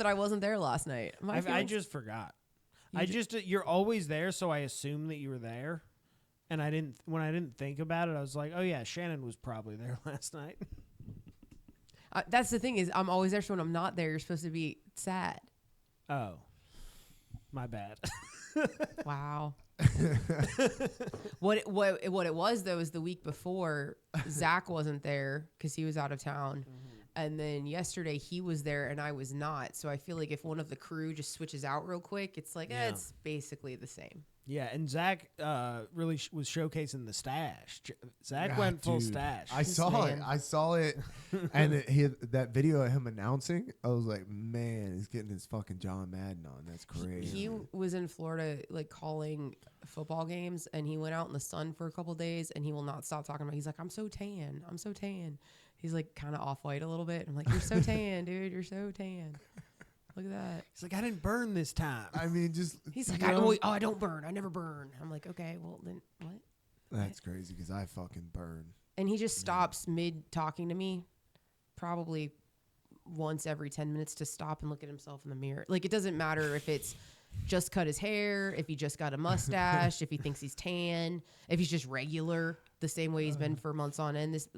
I wasn't there last night. I just forgot. You're always there, so I assume that you were there. And when I didn't think about it, I was like, oh yeah, Shannon was probably there last night. That's the thing is I'm always there, so when I'm not there, you're supposed to be sad. Oh, my bad. Wow. What it was though is the week before Zach wasn't there because he was out of town, and then yesterday he was there and I was not. So I feel like if one of the crew just switches out real quick, it's like it's basically the same. Yeah, and Zach really was showcasing the stash. Zach went full stash. I saw it, and that video of him announcing, I was like, man, he's getting his fucking John Madden on. That's crazy. He was in Florida, like, calling football games, and he went out in the sun for a couple days, and he will not stop talking about it. He's like, I'm so tan. He's, like, kind of off-white a little bit. I'm like, you're so tan, dude. You're so tan. Look at that. He's like, I didn't burn this time. I mean, he's like, I don't burn. I never burn. I'm like, okay, well then what? That's crazy because I fucking burn. And he just stops mid talking to me, probably once every 10 minutes to stop and look at himself in the mirror. Like, it doesn't matter if it's just cut his hair, if he just got a mustache, if he thinks he's tan, if he's just regular the same way he's been for months on end. This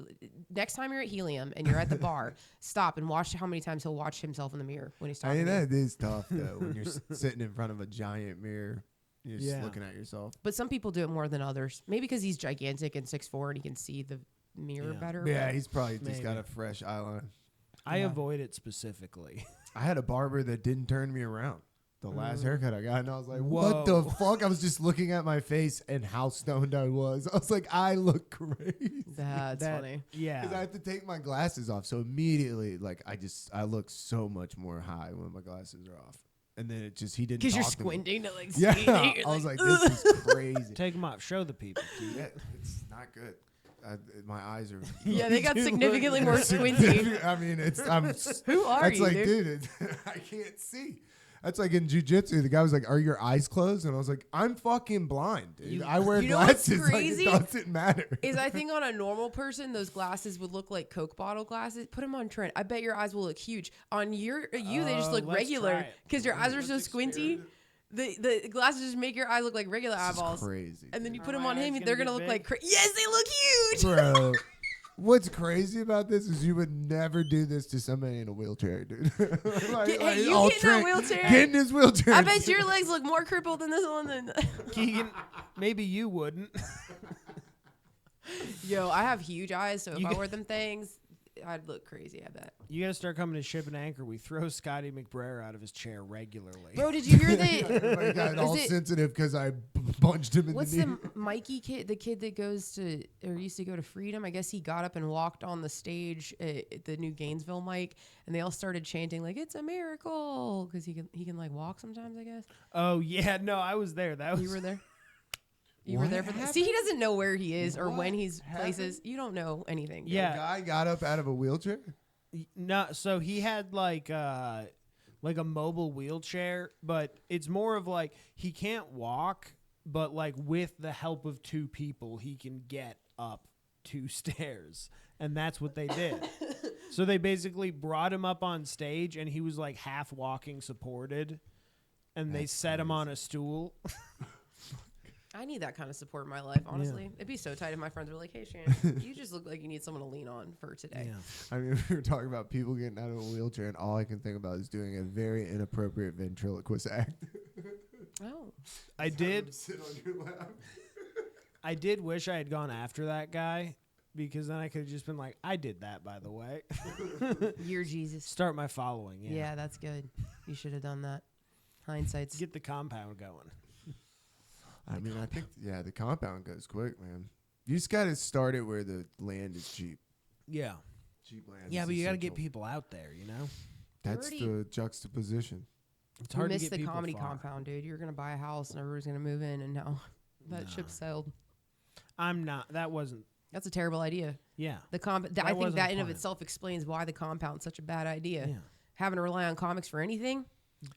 next time you're at Helium and you're at the bar, stop and watch how many times he'll watch himself in the mirror when he's talking. I mean, that is tough though when you're sitting in front of a giant mirror. You're just looking at yourself. But some people do it more than others. Maybe because he's gigantic and 6'4" and he can see the mirror better. Yeah, he's probably just got a fresh eyeline. I avoid it specifically. I had a barber that didn't turn me around. The last haircut I got, and I was like, what the fuck? I was just looking at my face and how stoned I was. I was like, I look crazy. That's funny. Yeah. Because I have to take my glasses off. So immediately, like, I look so much more high when my glasses are off. And then it just, he didn't talk to me. Because you're squinting to, like, yeah. see. I was like, this is crazy. Take them off. Show the people. Yeah, it's not good. My eyes are. Yeah, they got significantly more squinty. I mean, Who are that's you, like, dude? I can't see. That's like in jiu-jitsu. The guy was like, are your eyes closed? And I was like, I'm fucking blind, dude. I wear glasses. What's crazy like, it doesn't matter. Is I think on a normal person, those glasses would look like Coke bottle glasses. Put them on Trent. I bet your eyes will look huge. On you, they just look regular because your eyes are so squinty. The glasses just make your eye look like regular eyeballs. Crazy. And then you put them on him, and they're gonna look like yes, they look huge. Bro. What's crazy about this is you would never do this to somebody in a wheelchair, dude. You get in that wheelchair. Get in his wheelchair. I bet your legs look more crippled than this one. Than Keegan, maybe you wouldn't. Yo, I have huge eyes, so if I wear them things, I'd look crazy, I bet. You gotta start coming to Ship and Anchor. We throw Scotty McBrayer out of his chair regularly. Bro, did you hear that? Everybody got all sensitive because I punched him in the knee. What's the Mikey kid, the kid that goes to, or used to go to Freedom? I guess he got up and walked on the stage at the new Gainesville mic, and they all started chanting, like, it's a miracle, because he can like, walk sometimes, I guess. Oh, yeah. No, I was there. You were there? You were there for that? See, he doesn't know where he is or when he's places. You don't know anything. Yeah. The guy got up out of a wheelchair? No, so he had like a mobile wheelchair, but it's more of like he can't walk, but like with the help of two people, he can get up 2 stairs. And that's what they did. So they basically brought him up on stage, and he was like half walking supported, and they set him on a stool. I need that kind of support in my life, honestly. It'd be so tight if my friends were like, hey, Shannon, you just look like you need someone to lean on for today. Yeah. I mean, we were talking about people getting out of a wheelchair, and all I can think about is doing a very inappropriate ventriloquist act. Oh. I did. Sit on your lap. I did wish I had gone after that guy, because then I could have just been like, I did that, by the way. You're Jesus. Start my following. Yeah, that's good. You should have done that. Hindsight's. Get the compound going. I mean, I think, the compound goes quick, man. You just got to start it where the land is cheap. Yeah. Cheap land. Yeah, is but you got to get essential. people out there, you know? That's the juxtaposition. It's hard to missed get the people comedy far. compound, dude. You're going to buy a house and everybody's going to move in, and now that ship sailed. I'm not. That wasn't. That's a terrible idea. Yeah. I think that in of itself explains why the compound's such a bad idea. Yeah. Having to rely on comics for anything,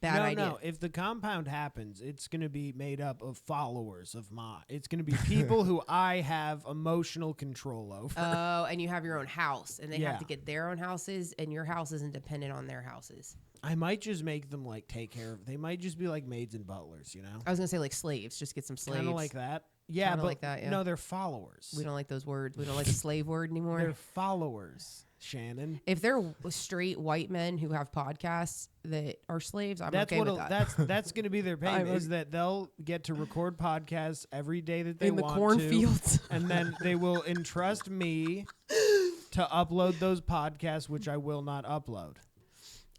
bad idea. No, if the compound happens, it's going to be made up of followers of mine. It's going to be people who I have emotional control over. Oh, and you have your own house, and they have to get their own houses, and your house isn't dependent on their houses. I might just make them like take care of. They might just be like maids and butlers, you know. I was gonna say like slaves. Just get some slaves. Kind of like that. Yeah, Kinda but like that, yeah. no, they're followers. We don't like those words. We don't like the slave word anymore. They're followers, Shannon. If they're straight white men who have podcasts that are slaves, I'm That's okay with that. That's going to be their payment. Is that they'll get to record podcasts every day that they in the want cornfields. to, and then they will entrust me to upload those podcasts, which I will not upload.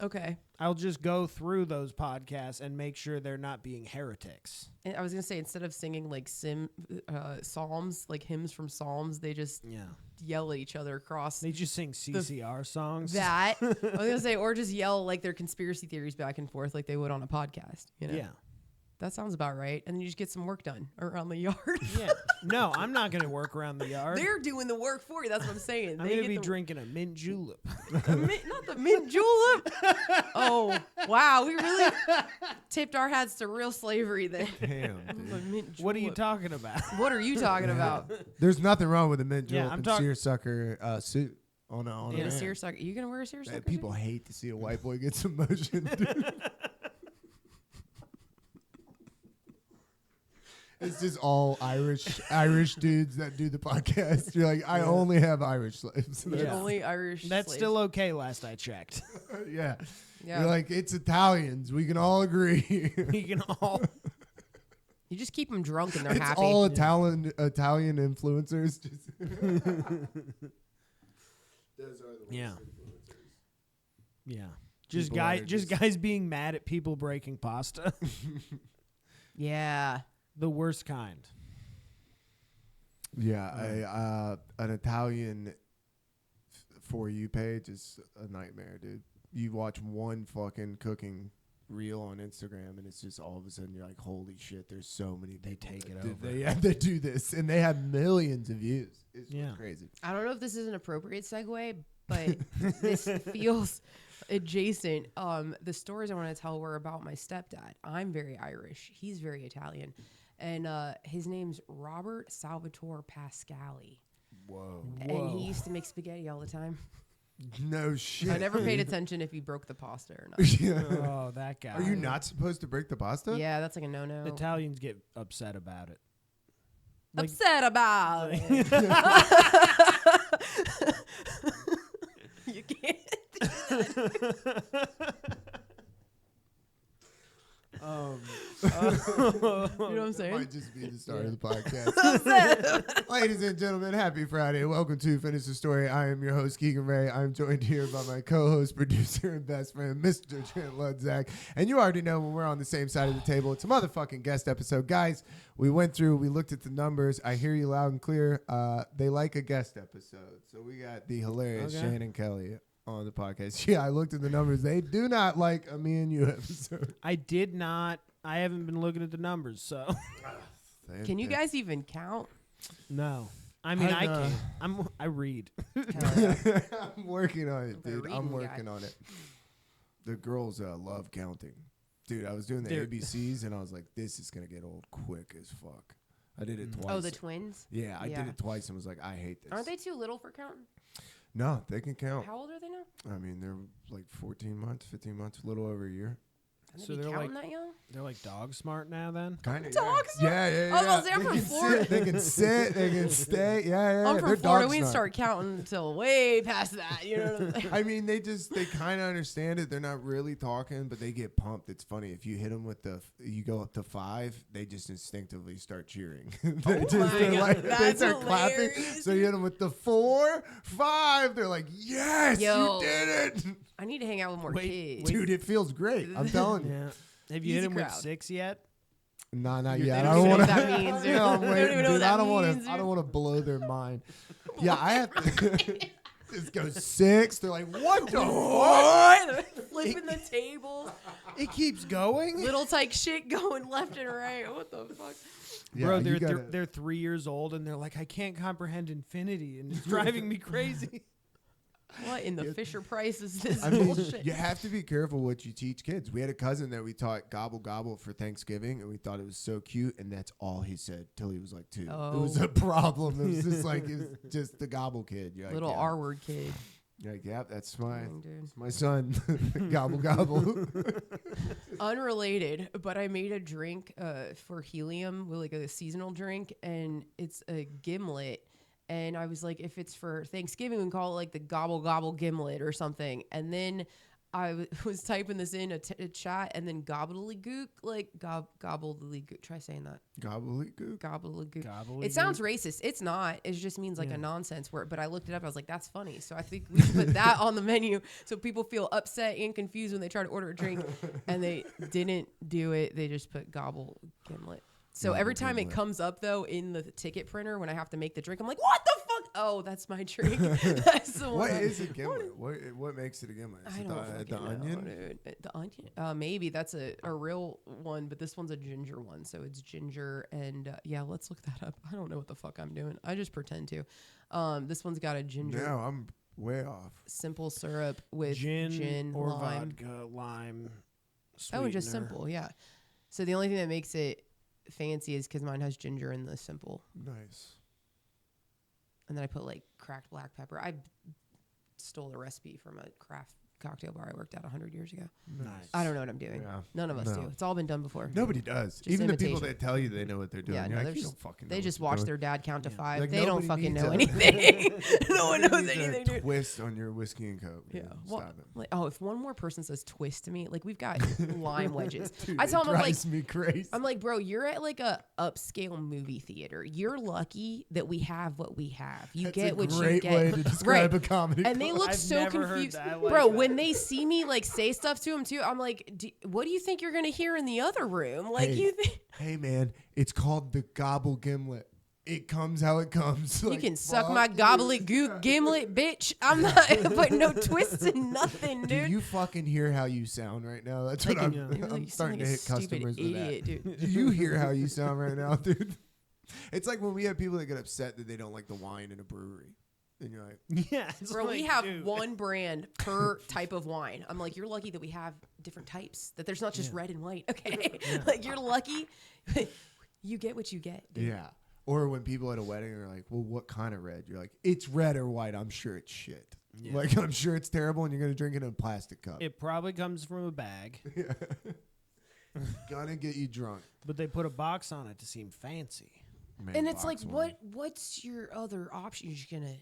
Okay. I'll just go through those podcasts and make sure they're not being heretics. And I was gonna say, instead of singing like psalms, like hymns from Psalms, they just yell at each other across. They just sing CCR songs. That I was gonna say, or just yell like their conspiracy theories back and forth, like they would on a podcast. You know? Yeah. That sounds about right. And then you just get some work done around the yard. Yeah. No, I'm not going to work around the yard. They're doing the work for you. That's what I'm saying. I'm going to be drinking a mint julep. Not the mint julep. Oh, wow. We really tipped our hats to real slavery then. Damn, The dude. mint What are you julep. talking about? What are you talking about? There's nothing wrong with a mint Yeah, julep I'm and talk- seersucker suit on a Yeah, man. a seersucker. You gonna wear a seersucker? People hate to see a white boy get some motion. Dude. It's just all Irish dudes that do the podcast. You're like, I only have Irish slaves. You're Yeah. only Irish. That's slaves. still okay last I checked. Yeah. Yeah. You're like, it's Italians. We can all agree. We can all... You just keep them drunk and they're It's happy. all Italian influencers. Just Those are the Yeah. Yeah. People are Just just- guys being mad at people breaking pasta. Yeah. The worst kind. Yeah, an Italian For You page is a nightmare, dude. You watch one fucking cooking reel on Instagram, and it's just all of a sudden you're like, holy shit, there's so many people. They take it that over. They do this, and they have millions of views. It's Yeah. crazy. I don't know if this is an appropriate segue, but this feels adjacent. The stories I want to tell were about my stepdad. I'm very Irish. He's very Italian. And his name's Robert Salvatore Pascali. Whoa. And he used to make spaghetti all the time. No shit. I never paid attention if he broke the pasta or not. Yeah. Oh, that guy. Are you not supposed to break the pasta? Yeah, that's like a no-no. Italians get upset about it. Upset about it. You can't do that. You know what I'm That saying? might just be the start of the podcast. Ladies and gentlemen, happy Friday. Welcome to Finish the Story. I am your host, Keegan Ray. I'm joined here by my co-host, producer, and best friend, Mr. Trent Ludzak. And you already know when we're on the same side of the table, it's a motherfucking guest episode. Guys, we looked at the numbers. I hear you loud and clear. They like a guest episode. So we got the hilarious Shannon Kelly on the podcast. Yeah, I looked at the numbers. They do not like a me and you episode. I did not. I haven't been looking at the numbers, so Can you guys even count? no. I mean, I know. can. I read. Hell yeah. I'm working on it, You're a dude. I'm reading working guy. on it. The girls love counting. Dude, I was doing the They're- ABCs, and I was like, this is going to get old quick as fuck. I did it twice. Oh, the twins? Yeah, I Yeah. did it twice and was like, I hate this. Aren't they too little for counting? No, they can count. How old are they now? I mean, they're like 14 months, 15 months, a little over a year. Can So they be they're counting like- that young? They're like dog smart now. Then Kind of. Dogs? Yeah, yeah, yeah. I was gonna say, I'm They from can Florida. sit, they can sit, they can stay. Yeah, yeah. I'm they're from Florida. dog We didn't smart. start counting until way past that. You know what I'm saying? I mean, they kind of understand it. They're not really talking, but they get pumped. It's funny. If you hit them with you go up to 5, they just instinctively start cheering. They're my they're God, like, they that's start clapping. hilarious. So you hit them with the 4, 5. They're like, yes, Yo. you did it. I need to hang out with more Wait, kids. Dude, it feels great. I'm telling you. yeah. Have you Easy hit him with crowd. 6 yet? Nah, not You're- yet. they I don't don't even want know what that means, dude. No, I'm They don't waiting, even know what dude. that I don't want means, to. I don't dude. want to blow their mind. Yeah, I have to. Just go 6. They're like, what the What? Flipping the table. It keeps going. Little tyke shit going left and right. What the fuck? Yeah, Bro, you they're gotta- they're 3 years old and they're like, I can't comprehend infinity, and it's driving me crazy. What in the Fisher Price is this I mean, bullshit? you have to be careful what you teach kids. We had a cousin that we taught gobble gobble for Thanksgiving, and we thought it was so cute, and that's all he said till he was like 2. It was Oh. a problem. It was just like it was just the gobble kid. You're like, Little yeah. R word kid. You're like, yep, that's Dang, dude. my son. Gobble, gobble. Unrelated, but I made a drink for helium, like a seasonal drink, and it's a gimlet. And I was like, if it's for Thanksgiving, we can call it like the gobble gobble gimlet or something. And then I was typing this in a chat, and then gobbledygook, like gobbledygook. Try saying that. Gobbledygook? Gobbledygook. It sounds racist. It's not. It just means like a nonsense word. But I looked it up. I was like, that's funny. So I think we should put that on the menu so people feel upset and confused when they try to order a drink. And they didn't do it. They just put gobble gimlet. So every time it comes up, though, in the ticket printer, when I have to make the drink, I'm like, what the fuck? Oh, that's my drink. That's the one. What is a gimlet? What makes it a gimlet? Is I it don't the onion? know, dude. The onion? Maybe. That's a real one, but this one's a ginger one. So it's ginger. And yeah, let's look that up. I don't know what the fuck I'm doing. I just pretend to. This one's got a ginger. No, I'm way off. Simple syrup with gin or lime. vodka, lime, Oh, just sweetener. simple, yeah. So the only thing that makes it fancy is because mine has ginger in the simple. Nice. And then I put like cracked black pepper. I stole the recipe from a craft cocktail bar I worked at 100 years ago. Nice. I don't know what I'm doing. Yeah. None of us do. It's all been done before. Nobody does. Just Even the people imitation. that tell you they know what they're doing. Yeah, You're no, like, they're you just- don't fucking know They what just you're watch doing. their dad count to 5. Like, They don't nobody fucking needs know a- anything. No one knows Needs a anything, dude. twist on your whiskey and coke. Yeah. Dude. Well, Stop it. like, if one more person says twist to me, like we've got lime wedges. Dude, I tell it them, I'm like, drives me crazy. I'm like, bro, you're at like a upscale movie theater. You're lucky that we have what we have. You That's get a what you great get. way to describe a comedy And they club. look I've so never heard confused. that like Bro, that. when they see me like say stuff to them too, I'm like, what do you think you're going to hear in the other room? Like Hey, you think Hey man, it's called the gobble gimlet. It comes how it comes. you Like, can suck fuck my you. gobbledygook gimlet, bitch. I'm not putting no twists and nothing, Do dude. you fucking hear how you sound right now? That's Like, what you I'm sound starting like to a hit stupid customers with that. idiot, dude. Do you hear how you sound right now, dude? It's like when we have people that get upset that they don't like the wine in a brewery. And you're like, Yeah. It's Bro, we like, have dude. one brand per type of wine. I'm like, you're lucky that we have different types, that there's not just red and white. Okay. Like, you're lucky. You get what you get, dude. yeah. Or when people at a wedding are like, well, what kind of red? You're like, it's red or white. I'm sure it's shit. Yeah. Like, I'm sure it's terrible and you're going to drink it in a plastic cup. It probably comes from a bag, Gonna get you drunk. but they put a box on it to seem fancy. Man, And it's like, box wine. what's your other option? You're just going to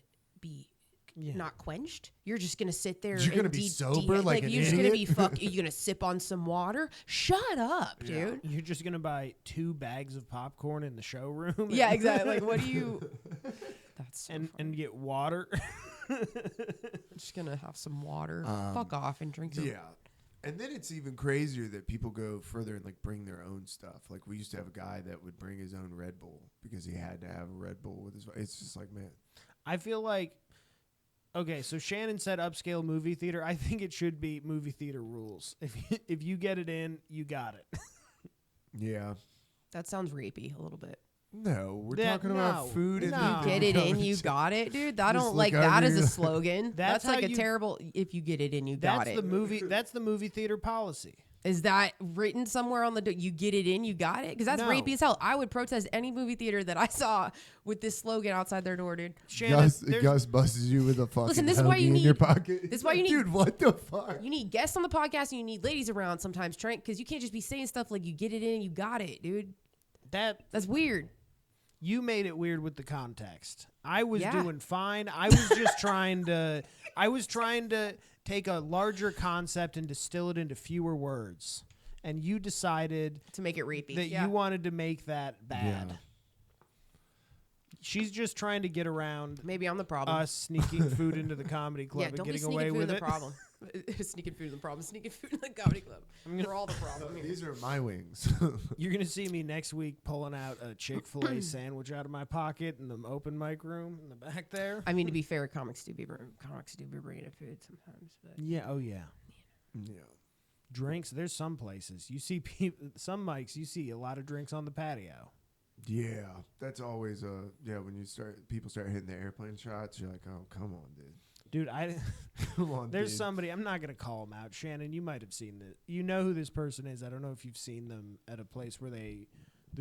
be Yeah. not quenched? You're just going to sit there You're gonna and be sober like an you're just going to idiot? be you're going to sip on some water? Shut up, dude. You're just gonna buy 2 bags of popcorn in the showroom. Yeah, exactly. Like, what do you... That's so funny. and get water. I'm just going to have some water. Um, Fuck off and drink some... Yeah. And then it's even crazier that people go further and like bring their own stuff. Like we used to have a guy that would bring his own Red Bull because he had to have a Red Bull with his. It's just like, man, I feel like, okay, so Shannon said upscale movie theater. I think it should be movie theater rules. If you get it in, you got it. yeah. That sounds rapey a little bit. No, we're That- talking about no, food and no. movie Get it in, comedy you show. got it, dude. I Just don't look like that over as a your- slogan. That's That's like how a you- terrible. If you get it in, you got That's it. the movie. That's the movie theater policy. Is that written somewhere on the? You get it in, you got it. Because that's No. rapey as hell. I would protest any movie theater that I saw with this slogan outside their door, dude. Shannon, Gus busts you with a fucking Listen, this is why you hoagie in need- your pocket. this is why you need- Dude, what the fuck? You need guests on the podcast, and you need ladies around sometimes, Trent. Because you can't just be saying stuff like you get it in, you got it, dude. That's weird. You made it weird with the context. I was Yeah. doing fine. I was just trying to. I was trying to take a larger concept and distill it into fewer words. And you decided To make it rapey. that Yeah. you wanted to make that bad. Yeah. She's just trying to get around Maybe I'm the problem. us sneaking food into the comedy club Yeah, and don't be getting sneaking away food in with the it. problem. Sneaking food in the problem. Sneaking food in the comedy club. We're all the problem here. These are my wings. You're gonna see me next week pulling out a Chick-fil-A sandwich out of my pocket in the open mic room in the back there. I mean, to be fair, comics do be bringing up food sometimes. But Yeah. Oh yeah. yeah. Drinks. There's some places you see people. Some mics you see a lot of drinks on the patio. Yeah, that's always when people start hitting the airplane shots, you're like, oh, come on, dude. Dude, I Come on, there's dude. somebody. I'm not gonna call them out. Shannon, you might have seen this. You know who this person is. I don't know if you've seen them at a place where the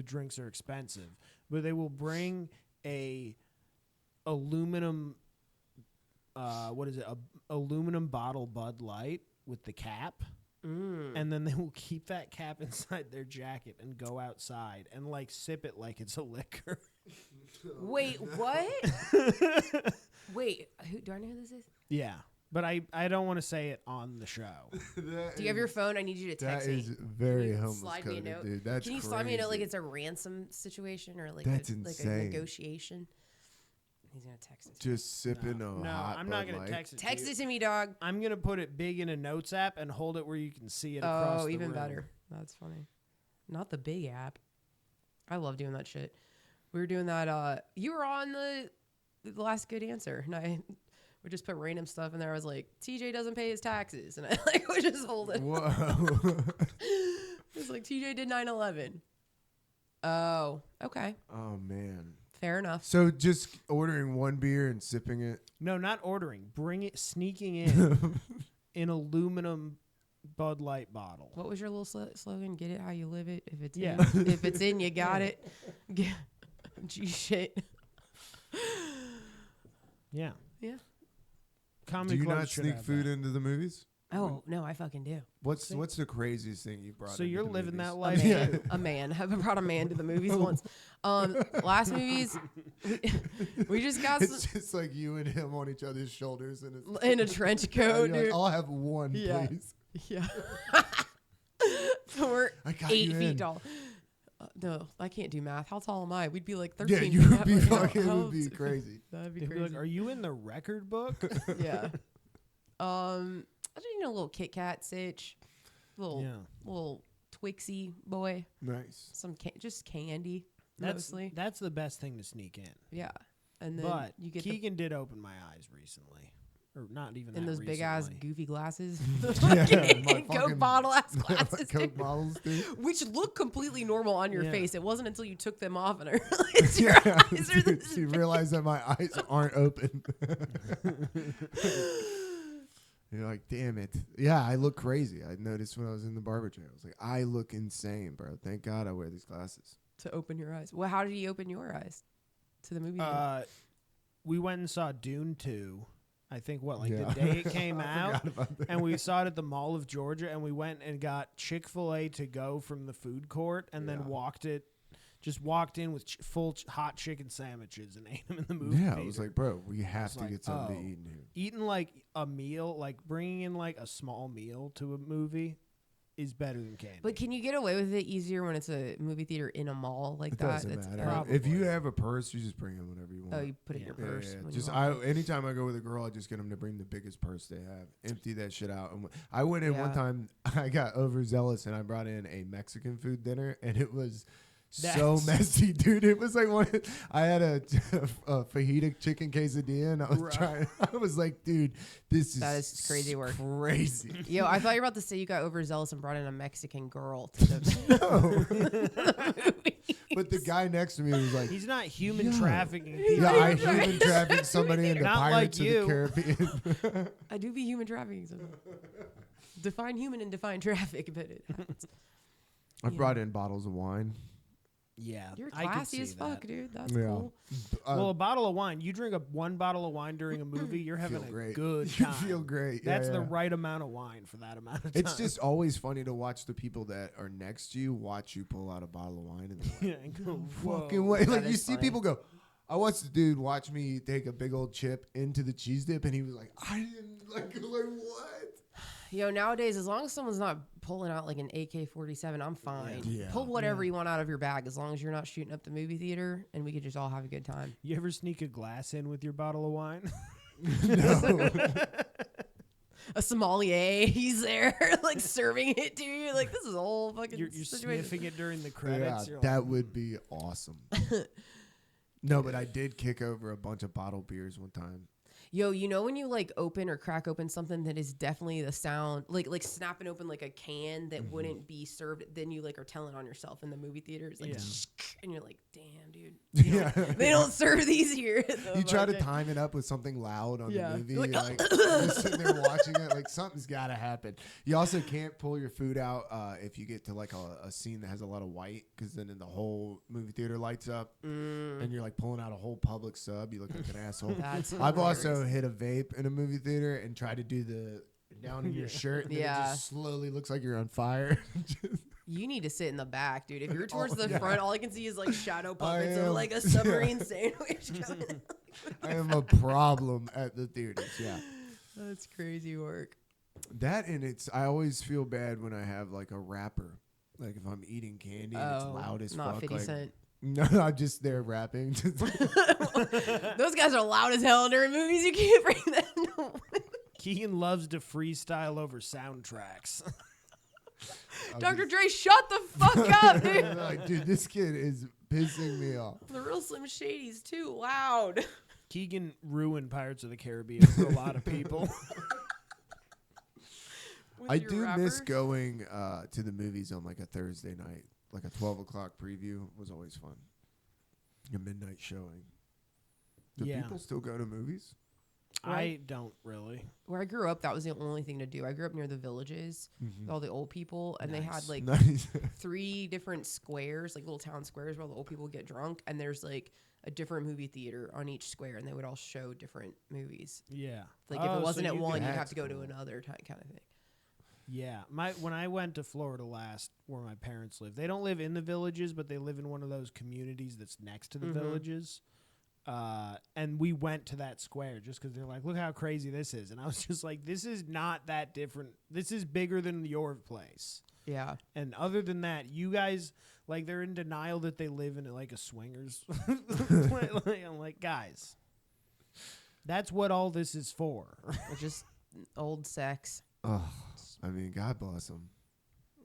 drinks are expensive, but they will bring a aluminum what is it? A aluminum bottle Bud Light with the cap. And then they will keep that cap inside their jacket and go outside and like sip it like it's a liquor. Wait, what? Wait, do I know who this is? Yeah, but I don't want to say it on the show. Do you have your phone? I need you to text me. That is very Can you homeless slide me a coded, note? dude. That's Can you slide me a note like it's a ransom situation or like That's a insane. negotiation? He's gonna text it. Just sipping a No, hot I'm not Bud gonna Light. text it. Text to you. it to me, dog. I'm gonna put it big in a notes app and hold it where you can see it across Oh, the even room. better. That's funny. Not the big app. I love doing that shit. We were doing that. You were on the last good answer, and I would just put random stuff in there. I was like, TJ doesn't pay his taxes, and I like would just hold it. Whoa. It's like TJ did 9/11. Oh, okay, Oh man. fair enough. So just ordering one beer and sipping it. No, not ordering. Bring it, sneaking in an aluminum Bud Light bottle. What was your little slogan? Get it how you live it. If it's Yeah. if it's in, you got it. Gee, shit. Yeah. Yeah. Comedy Do you clubs not should sneak have food that. into the movies? Oh no, I fucking do. What's the craziest thing you brought? So into you're the living movies? that A life man, too. a man. I've brought a man to the movies once. Last movies, we just got It's just like you and him on each other's shoulders, and it's in a trench coat, you're like, dude. I'll have one, Yeah. please. Yeah. So we're I got 8 you feet in. tall. No, I can't do math. How tall am I? We'd be like 13 Yeah, feet you would up. be Like, fucking. It how- would be crazy. That'd be They'd be crazy. like, "Are you in the record book?" Yeah. I just need a little Kit Kat sitch, little Twixy boy, Nice. some just candy That's mostly. that's the best thing to sneak in. Yeah, and then But you get Keegan did open my eyes recently, or not even in that those big ass recently. goofy glasses, Yeah, fucking my Coke fucking- bottle ass glasses, Coke dude, models, dude. which look completely normal on your Yeah. face. It wasn't until you took them off and I realized your eyes are Dude, this you big. realize that my eyes aren't open. You're like, damn it. Yeah, I look crazy. I noticed when I was in the barber chair. I was like, I look insane, bro. Thank God I wear these glasses. To open your eyes. Well, how did he open your eyes to the movie? We went and saw Dune 2. I think Yeah. the day it came I out, forgot about that. and we saw it at the Mall of Georgia, and we went and got Chick-fil-A to go from the food court, and then walked in with full hot chicken sandwiches and ate them in the movie Yeah, I theater. was like, bro, we have was to like, get something oh. to eat in here. Eating like a meal, like bringing in like a small meal to a movie is better than candy. But can you get away with it easier when it's a movie theater in a mall like It that? doesn't It's matter. probably- If you have a purse, you just bring in whatever you want. Oh, you put it in your Yeah. purse. when you Just walk in. anytime I go with a girl, I just get them to bring the biggest purse they have. Empty that shit out. And I went in one Yeah. time. I got overzealous and I brought in a Mexican food dinner, and it was so That's- messy, dude. It was like I had a fajita chicken quesadilla, and I was Right. trying. I was like, dude, this is That is crazy work. Crazy. Yo, I thought you were about to say you got overzealous and brought in a Mexican girl to the movie. But the guy next to me was like, He's not human Yo. trafficking yeah, people. I human trafficked somebody into Not Pirates like of you. the Caribbean. I do be human trafficking. So. Define human and define traffic, but it happens. I brought in bottles of wine. Yeah, You're I could classy see as fuck, that. dude. That's Yeah. cool. Well, a bottle of wine. You drink one bottle of wine during a movie, you're having feel a great. good You time. feel great. That's yeah, the yeah. right amount of wine for that amount of time. It's just always funny to watch the people that are next to you watch you pull out a bottle of wine and they're like, yeah, and go, fucking whoa. way. Like That you is see funny. people go. I watched the dude watch me take a big old chip into the cheese dip, and he was like, I didn't like what? Yo, nowadays, as long as someone's not pulling out like an AK-47, I'm fine. Yeah. Pull whatever you want out of your bag, as long as you're not shooting up the movie theater, and we could just all have a good time. You ever sneak a glass in with your bottle of wine? No. A sommelier, he's there, like serving it to you. Like this is a whole fucking you're situation. sniffing it during the Yeah, credits. You're that like, would be awesome. No, but I did kick over a bunch of bottled beers one time. Yo, you know when you like open or crack open something that is definitely the sound, like snapping open like a can that wouldn't be served, then you like are telling on yourself in the movie theaters, like, Yeah. and you're like, damn, dude. Yeah. They don't serve these here. at the You try to fucking- time it up with something loud on Yeah. the movie. Like, You're like you're sitting there watching it, like something's got to happen. You also can't pull your food out if you get to like a scene that has a lot of white, because then the whole movie theater lights up, and you're like pulling out a whole public sub. You look like an asshole. That's I've also hilarious. hit a vape in a movie theater and tried to do the down in your shirt, and then it Yeah. just slowly looks like you're on fire. You need to sit in the back, dude. If you're Oh, towards the yeah. front, all I can see is like shadow puppets am- of like a submarine sandwich coming out. I am a problem at the theaters. Yeah. That's crazy work. That, and I always feel bad when I have like a wrapper. Like if I'm eating candy and it's loud as not fuck. 50 like, Cent. No, I'm just there rapping. Those guys are loud as hell during movies. You can't bring them. No. Keegan loves to freestyle over soundtracks. Dr. Dre, shut the fuck up, dude. Like, dude, this kid is pissing me off. The real Slim Shady's too loud. Keegan ruined Pirates of the Caribbean for a lot of people. With I your do miss rappers. going to the movies on like a Thursday night. Like a 12 o'clock preview was always fun. A midnight showing. Do Yeah. people still go to movies? I don't really. Where I grew up, that was the only thing to do. I grew up near the villages, with all the old people, and they had like Nice. 3 different squares, like little town squares where all the old people get drunk, and there's like a different movie theater on each square, and they would all show different movies. Yeah. Like if Oh, it wasn't so at you one, could- you'd have That's to go to cool. another kind of thing. Yeah. When I went to Florida last, where my parents live, they don't live in the villages, but they live in one of those communities that's next to the villages. And we went to that square just because they're like, look how crazy this is. And I was just like, this is not that different. This is bigger than your place. Yeah. And other than that, you guys, like, they're in denial that they live in like a swingers. I'm like, guys, that's what all this is for. It's just old sex, Oh, I mean, God bless them.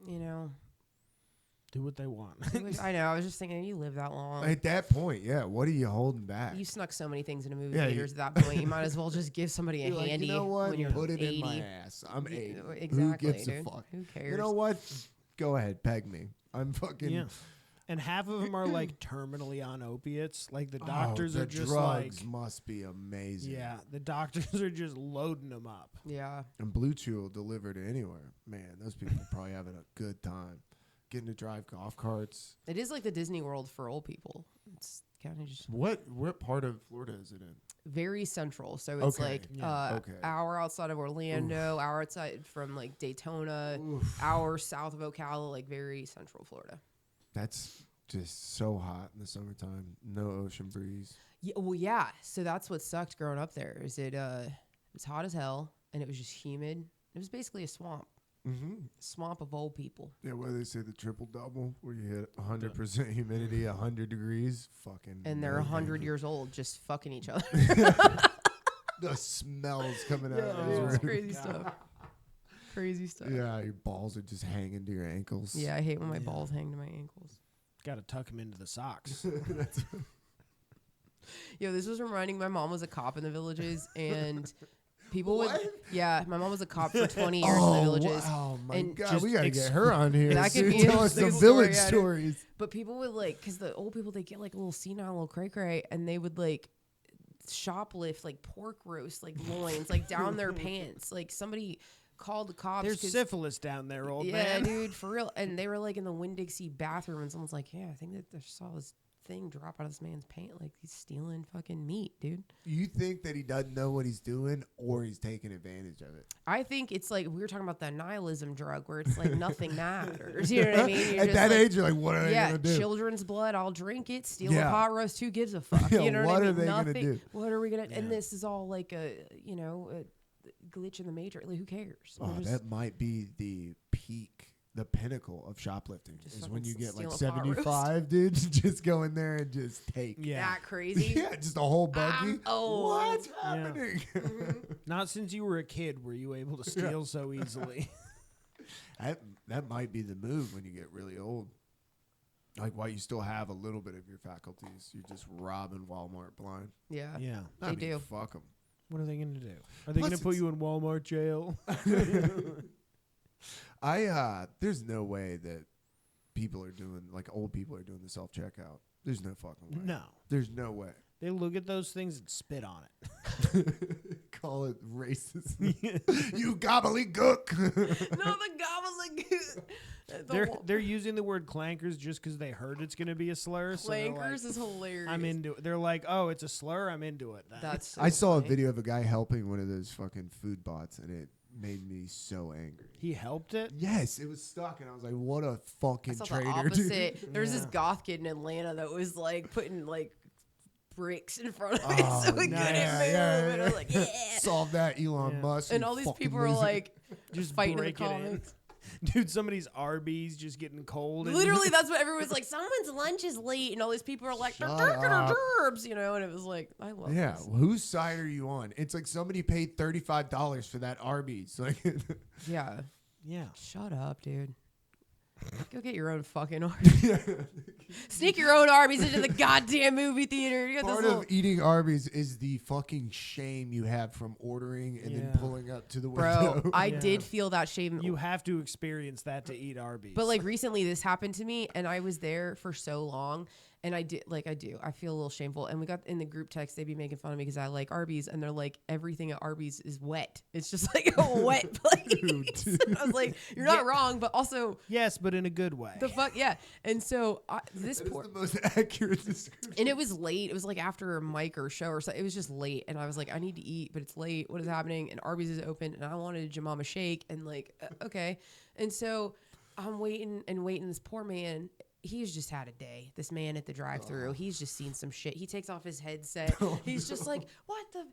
you know. Do what they want. I know. I was just thinking, you live that long. At that point, yeah, what are you holding back? You snuck so many things into movie Yeah, theaters at that point. You might as well just give somebody a You're like, handy you know what? when you're Put it 80. in my ass. I'm 80. Exactly, Who gives dude. a fuck? Who cares? You know what? Go ahead, peg me. I'm fucking. Yeah. And half of them are like terminally on opiates. Like the doctors the are just drugs like, must be amazing. yeah, the doctors are just loading them up. Yeah. And Blue Chew will deliver to anywhere. Man, those people are probably having a good time. Getting to drive golf carts. It is like the Disney World for old people. It's kind of just What part of Florida is it in? very central. So it's Okay. like Yeah. Okay. hour outside of Orlando, hour outside from like Daytona, hour south of Ocala, like very central Florida. That's just so hot in the summertime. No ocean breeze. Yeah, well, yeah. So that's what sucked growing up there. Is it was hot as hell and it was just humid. It was basically a swamp. Mm-hmm. Swamp of old people. Yeah, what do they say, the triple double, where you hit 100% humidity, 100 degrees, fucking. And they're 100 years old just fucking each other. The smells coming out of it's his room. crazy stuff. Crazy stuff. Yeah, your balls are just hanging to your ankles. Yeah, I hate when my balls hang to my ankles. Got to tuck them into the socks. Yo, this was reminding my mom was a cop in the villages and people would What? yeah, my mom was a cop for 20 years in the villages. Wow, my And God, just we gotta get her on here. That could She be tell a us the good village story, stories. But people would like, because the old people, they get like a little senile, little cray-cray, and they would like shoplift like pork roast, like loins, like down their pants. Like somebody called the cops. There's 'cause- syphilis down there, old yeah, man. dude, for real. And they were like in the Winn-Dixie bathroom, and someone's like, yeah, I think that I saw this thing drop out of this man's pant. Like he's stealing fucking meat, dude. You think that he doesn't know what he's doing, or he's taking advantage of it? I think it's like we were talking about that nihilism drug where it's like nothing matters. You know what I mean? You're At just that like, age, you're like, what are they yeah, gonna do? children's blood, I'll drink it. Steal Yeah. a pot roast, who gives a fuck? Yeah, You know what what I are mean? they gonna Nothing. do? What are we gonna? And Yeah. this is all like a glitch in the matrix. Like who cares? Oh, We're just- that might be the peak, the pinnacle of shoplifting. Just Is when you fucking get like steal a pot roast. 75, dude. Just go in there and just take. Yeah. that crazy. Yeah, just a whole buggy. old. What's happening? Not since you were a kid were you able to steal so easily. that might be the move when you get really old. Like while you still have a little bit of your faculties, you're just robbing Walmart blind. Yeah. Yeah. They do. Fuck them. What are they going to do? Are they Plus going to put it's- you in Walmart jail? There's no way that people are doing, like old people are doing the self checkout. There's no fucking way. No. There's no way. They look at those things and spit on it. Call it racist. You gobbledygook. No, the gobbledygook. They're using the word clankers just because they heard it's going to be a slur. So Clankers is hilarious. I'm into it. They're like, oh, it's a slur. I'm into it. Then. That's so I saw funny. a video of a guy helping one of those fucking food bots, and it made me so angry. He helped it. Yes, it was stuck, and I was like, "What a I fucking saw the traitor, opposite. dude!" There was this Yeah. goth kid in Atlanta that was like putting like bricks in front of Oh, it so he nice. couldn't Yeah, move. yeah, And I was like, yeah. Solve that, Elon Yeah. Musk. And you all these fucking people were loser. like Just fighting in the break it in. comments. Dude, somebody's Arby's just getting cold. and- Literally, that's what everyone's like. Someone's lunch is late, and all these people are like, Shut "Derbs," you know. And it was like, I love Yeah, this. whose side are you on? It's like somebody paid $35 for that Arby's. Like, Yeah. Yeah. Shut up, dude. Go get your own fucking Arby's. Sneak your own Arby's into the goddamn movie theater. You got part this of little... eating Arby's is the fucking shame you have from ordering and then Yeah. pulling up to the Bro, window. I Yeah. did feel that shame. You have to experience that to eat Arby's. But like recently this happened to me and I was there for so long and I feel a little shameful. And we got in the group text, they'd be making fun of me because I like Arby's and they're like, everything at Arby's is wet. It's just like a wet place. Dude. I was like, you're not wrong, but also yes, but in a good way. the fuck, yeah. And so this That is poor, the most accurate description. and it was late. It was like after a mic or show or something. It was just late. And I was like, I need to eat, but it's late. What is happening? And Arby's is open and I wanted a Jemima shake and like, okay. And so I'm waiting and waiting. This poor man, he's just had a day. This man at the drive-thru, he's just seen some shit. He takes off his headset. He's just like, what the?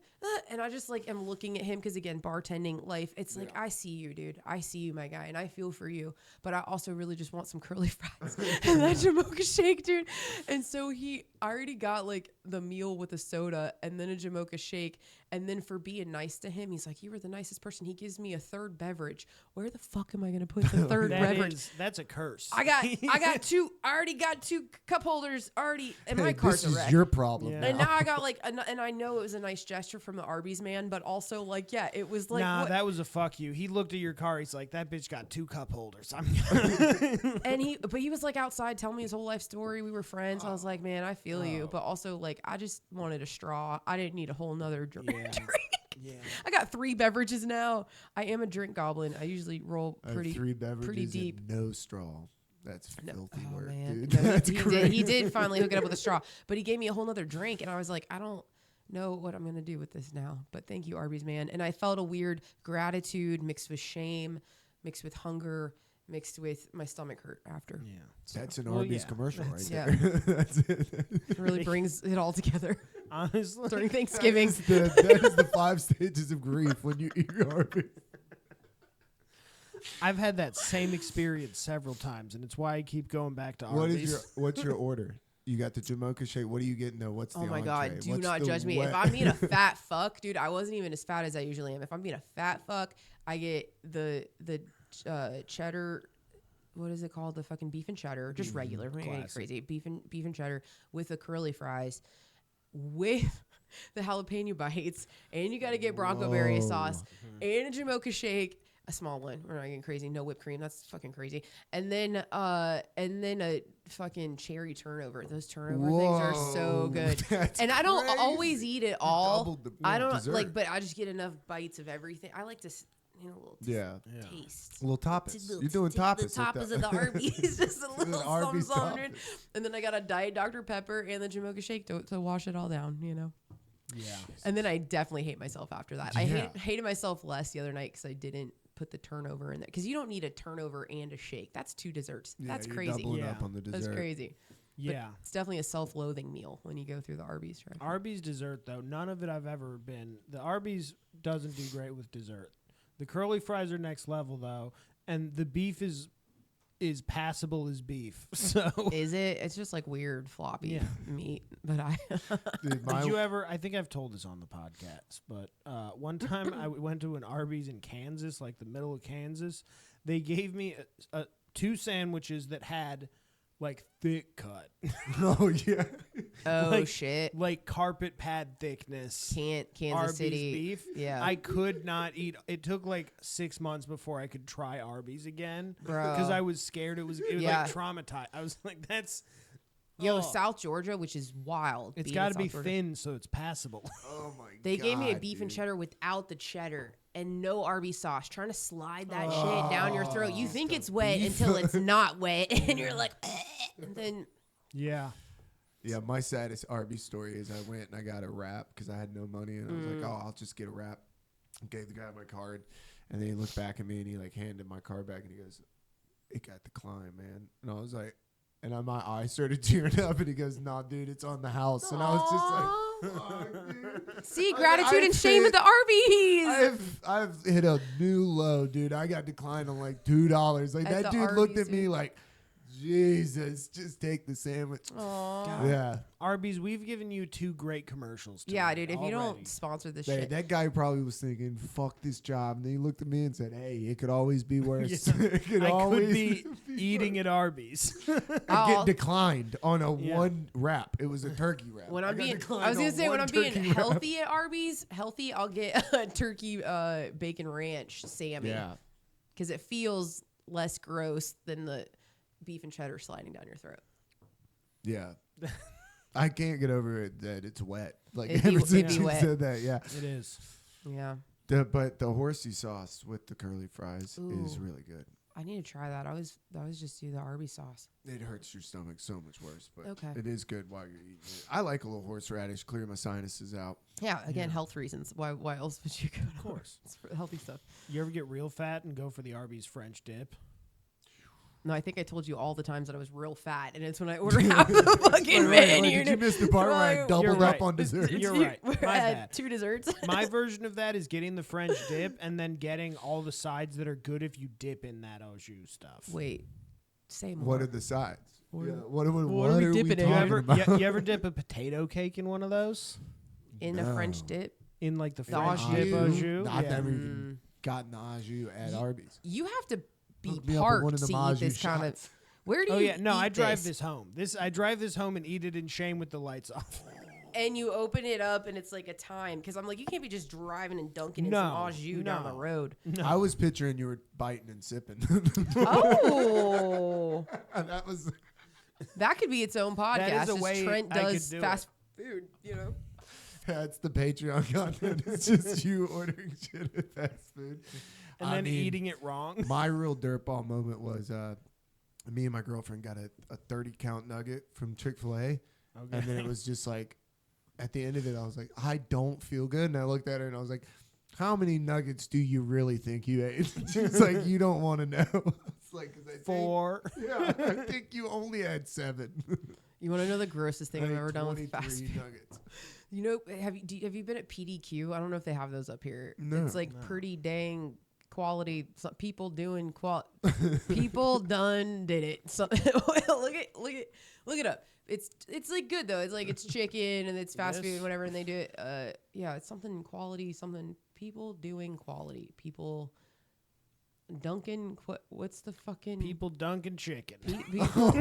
And I just like am looking at him because again, bartending life. It's like I see you, dude. I see you, my guy, and I feel for you. But I also really just want some curly fries and that Jamocha shake, dude. And so I already got like the meal with a soda and then a Jamocha shake. And then for being nice to him, he's like, you were the nicest person. He gives me a third beverage. Where the fuck am I gonna put the third beverage? That's a curse. I got two. I already got 2 cup holders already, and my car's This a wreck. is your problem. Yeah. now. And now I got like, and I know it was a nice gesture from the Arby's man, but also like, yeah, it was like, nah, what- that was a fuck you. He looked at your car. He's like, that bitch got 2 cup holders. and he was like outside telling me his whole life story. We were friends. I was like, man, I feel you, but also like, I just wanted a straw. I didn't need a whole nother drink. Yeah. Yeah. I got 3 beverages now. I am a drink goblin. I usually roll I have pretty 3 beverages pretty deep. and no straw. That's filthy Oh, work, man. dude. No, That's he crazy. did finally hook it up with a straw, but he gave me a whole nother drink, and I was like, I don't know what I'm gonna do with this now. But thank you, Arby's man. And I felt a weird gratitude mixed with shame, mixed with hunger, mixed with my stomach hurt after. Yeah. That's an Well, Arby's yeah. commercial right Yeah. there. That's it. It really brings it all together Honestly. during Thanksgiving. That is the 5 stages of grief when you eat Arby's. I've had that same experience several times, and it's why I keep going back to What Arby's. is what's your order? You got the Jamocha shake. What are you getting though? What's the Oh my God, entree? do What's not the judge me. wet- If I'm being a fat fuck, dude, I wasn't even as fat as I usually am. If I'm being a fat fuck, I get the cheddar. What is it called? The fucking beef and cheddar, just regular. We're not getting classic. crazy. Beef and cheddar with the curly fries, with the jalapeno bites, and you got to get Bronco berry sauce and a Jamocha shake. A small one. We're not getting crazy. No whipped cream. That's fucking crazy. And then a fucking cherry turnover. Those turnover things are so Whoa, good. that's And I don't crazy. always eat it all. doubled the I don't dessert. like, but I just get enough bites of everything. I like to, a little Yeah. taste. Little tapas. Little You're doing t- tapas. The with tapas that. of the Arby's, just a little Arby's something, dude. tapas. And then I got a Diet Dr. Pepper and the Jamocha shake to wash it all down, you know. Yeah. And then I definitely hate myself after that. I Yeah. hated myself less the other night because I didn't put the turnover in there. Because you don't need a turnover and a shake. That's 2 desserts. Yeah, That's you're crazy. doubling Yeah. up on the dessert. That's crazy. Yeah. It's definitely a self-loathing meal when you go through the Arby's. Right? Arby's dessert, though, none of it I've ever been. The Arby's doesn't do great with dessert. The curly fries are next level, though, and the beef is passable as beef. So Is it? It's just like weird floppy Yeah. meat. But I Dude, my- did you ever? I think I've told this on the podcast, but one time I went to an Arby's in Kansas, like the middle of Kansas. They gave me 2 sandwiches that had like thick cut, oh yeah. oh Like- shit. like carpet pad thickness. Kansas Arby's City beef. Yeah. I could not eat. It took like 6 months before I could try Arby's again Bro. because I was scared. It was Yeah. like traumatized. I was like, Yo, South Georgia, which is wild. It's being got in to be South Georgia. thin so it's passable. Oh my god. They gave me a beef and cheddar without the cheddar and no Arby's sauce. Trying to slide that shit down your throat. You think it's wet until it's not wet, and you're like, and then. Yeah. Yeah, my saddest Arby's story is I went and I got a wrap because I had no money, and I was like, oh, I'll just get a wrap. I gave the guy my card, and then he looked back at me and he like handed my card back and he goes, it got declined, man. And I was like, and my eyes started tearing up, and he goes, nah, dude, it's on the house. And I was just like, fuck, dude. See, gratitude and shame at the Arby's. I've hit a new low, dude. I got declined on like $2. Like At that the dude looked Arby's, at me dude. like, Jesus, just take the sandwich. Aw. Yeah. Arby's, we've given you 2 great commercials. Yeah, today dude, if you already. don't sponsor this Hey, shit. that guy probably was thinking, fuck this job. And then he looked at me and said, hey, it could always be worse. Yeah. It could I always could be eating at Arby's. get declined on a Yeah. one wrap. It was a turkey wrap. When I'm got being, declined I was gonna on say when one I'm being turkey wrap. healthy at Arby's, I'll get a turkey bacon ranch Sammy. Yeah. Because it feels less gross than the beef and cheddar sliding down your throat. Yeah. I can't get over it that it's wet. Like It'd be- ever it'd since be you wet. said that, yeah. It is. Yeah, But the horsey sauce with the curly fries is Ooh. really good. I need to try that. I was just do the Arby's sauce. It hurts your stomach so much worse, but Okay. it is good while you're eating it. I like a little horseradish, clear my sinuses out. Yeah, again, health reasons. Why else would you go? Of course. It's for healthy stuff. You ever get real fat and go for the Arby's French dip? No, I think I told you all the times that I was real fat, and it's when I order half the fucking Wait, menu. did you miss the part where I You're doubled right. up on dessert? You're right. Where My I had bad. 2 desserts. My version of that is getting the French dip and then getting all the sides that are good if you dip in that au jus stuff. Wait, say more. What are the sides? What Yeah, are- what are we dipping in? You talking ever, about? you ever dip a potato cake in one of those? In a No. French dip? In like the The French au dip au jus? jus? I've Yeah. never even gotten the au jus at Arby's. You have to be Hook me up with one parked of to them au eat jus this kind of. shots. Where do Oh you yeah, no, I eat drive this home. I drive this home and eat it in shame with the lights off. And you open it up and it's like a time. Because I'm like, you can't be just driving and dunking in No, some au jus down the no. road. I was picturing you were biting and sipping. Oh. That was. That could be its own podcast. That is a as way Trent I could does do fast food, you know? That's the Patreon content. It's just you ordering shit at fast food. And I then mean, eating it wrong. My real dirtball moment was me and my girlfriend got a 30 count nugget from Chick-fil-A. Okay. And then it was just like, at the end of it, I was like, I don't feel good. And I looked at her and I was like, how many nuggets do you really think you ate? She's like, you don't want to know. It's like, 'cause I think, 4. yeah, I think you only had 7. You want to know the grossest thing I I've ate ever done with fast 23 food? nuggets. You know, have you been at PDQ? I don't know if they have those up here. No. It's like pretty dang quality. People doing people done did it. So, look it up. It's like good though. It's like it's chicken and it's fast It food is? and whatever, and they do it. Yeah, it's something quality. Something people doing quality. People dunking. What's the fucking People dunking chicken. people?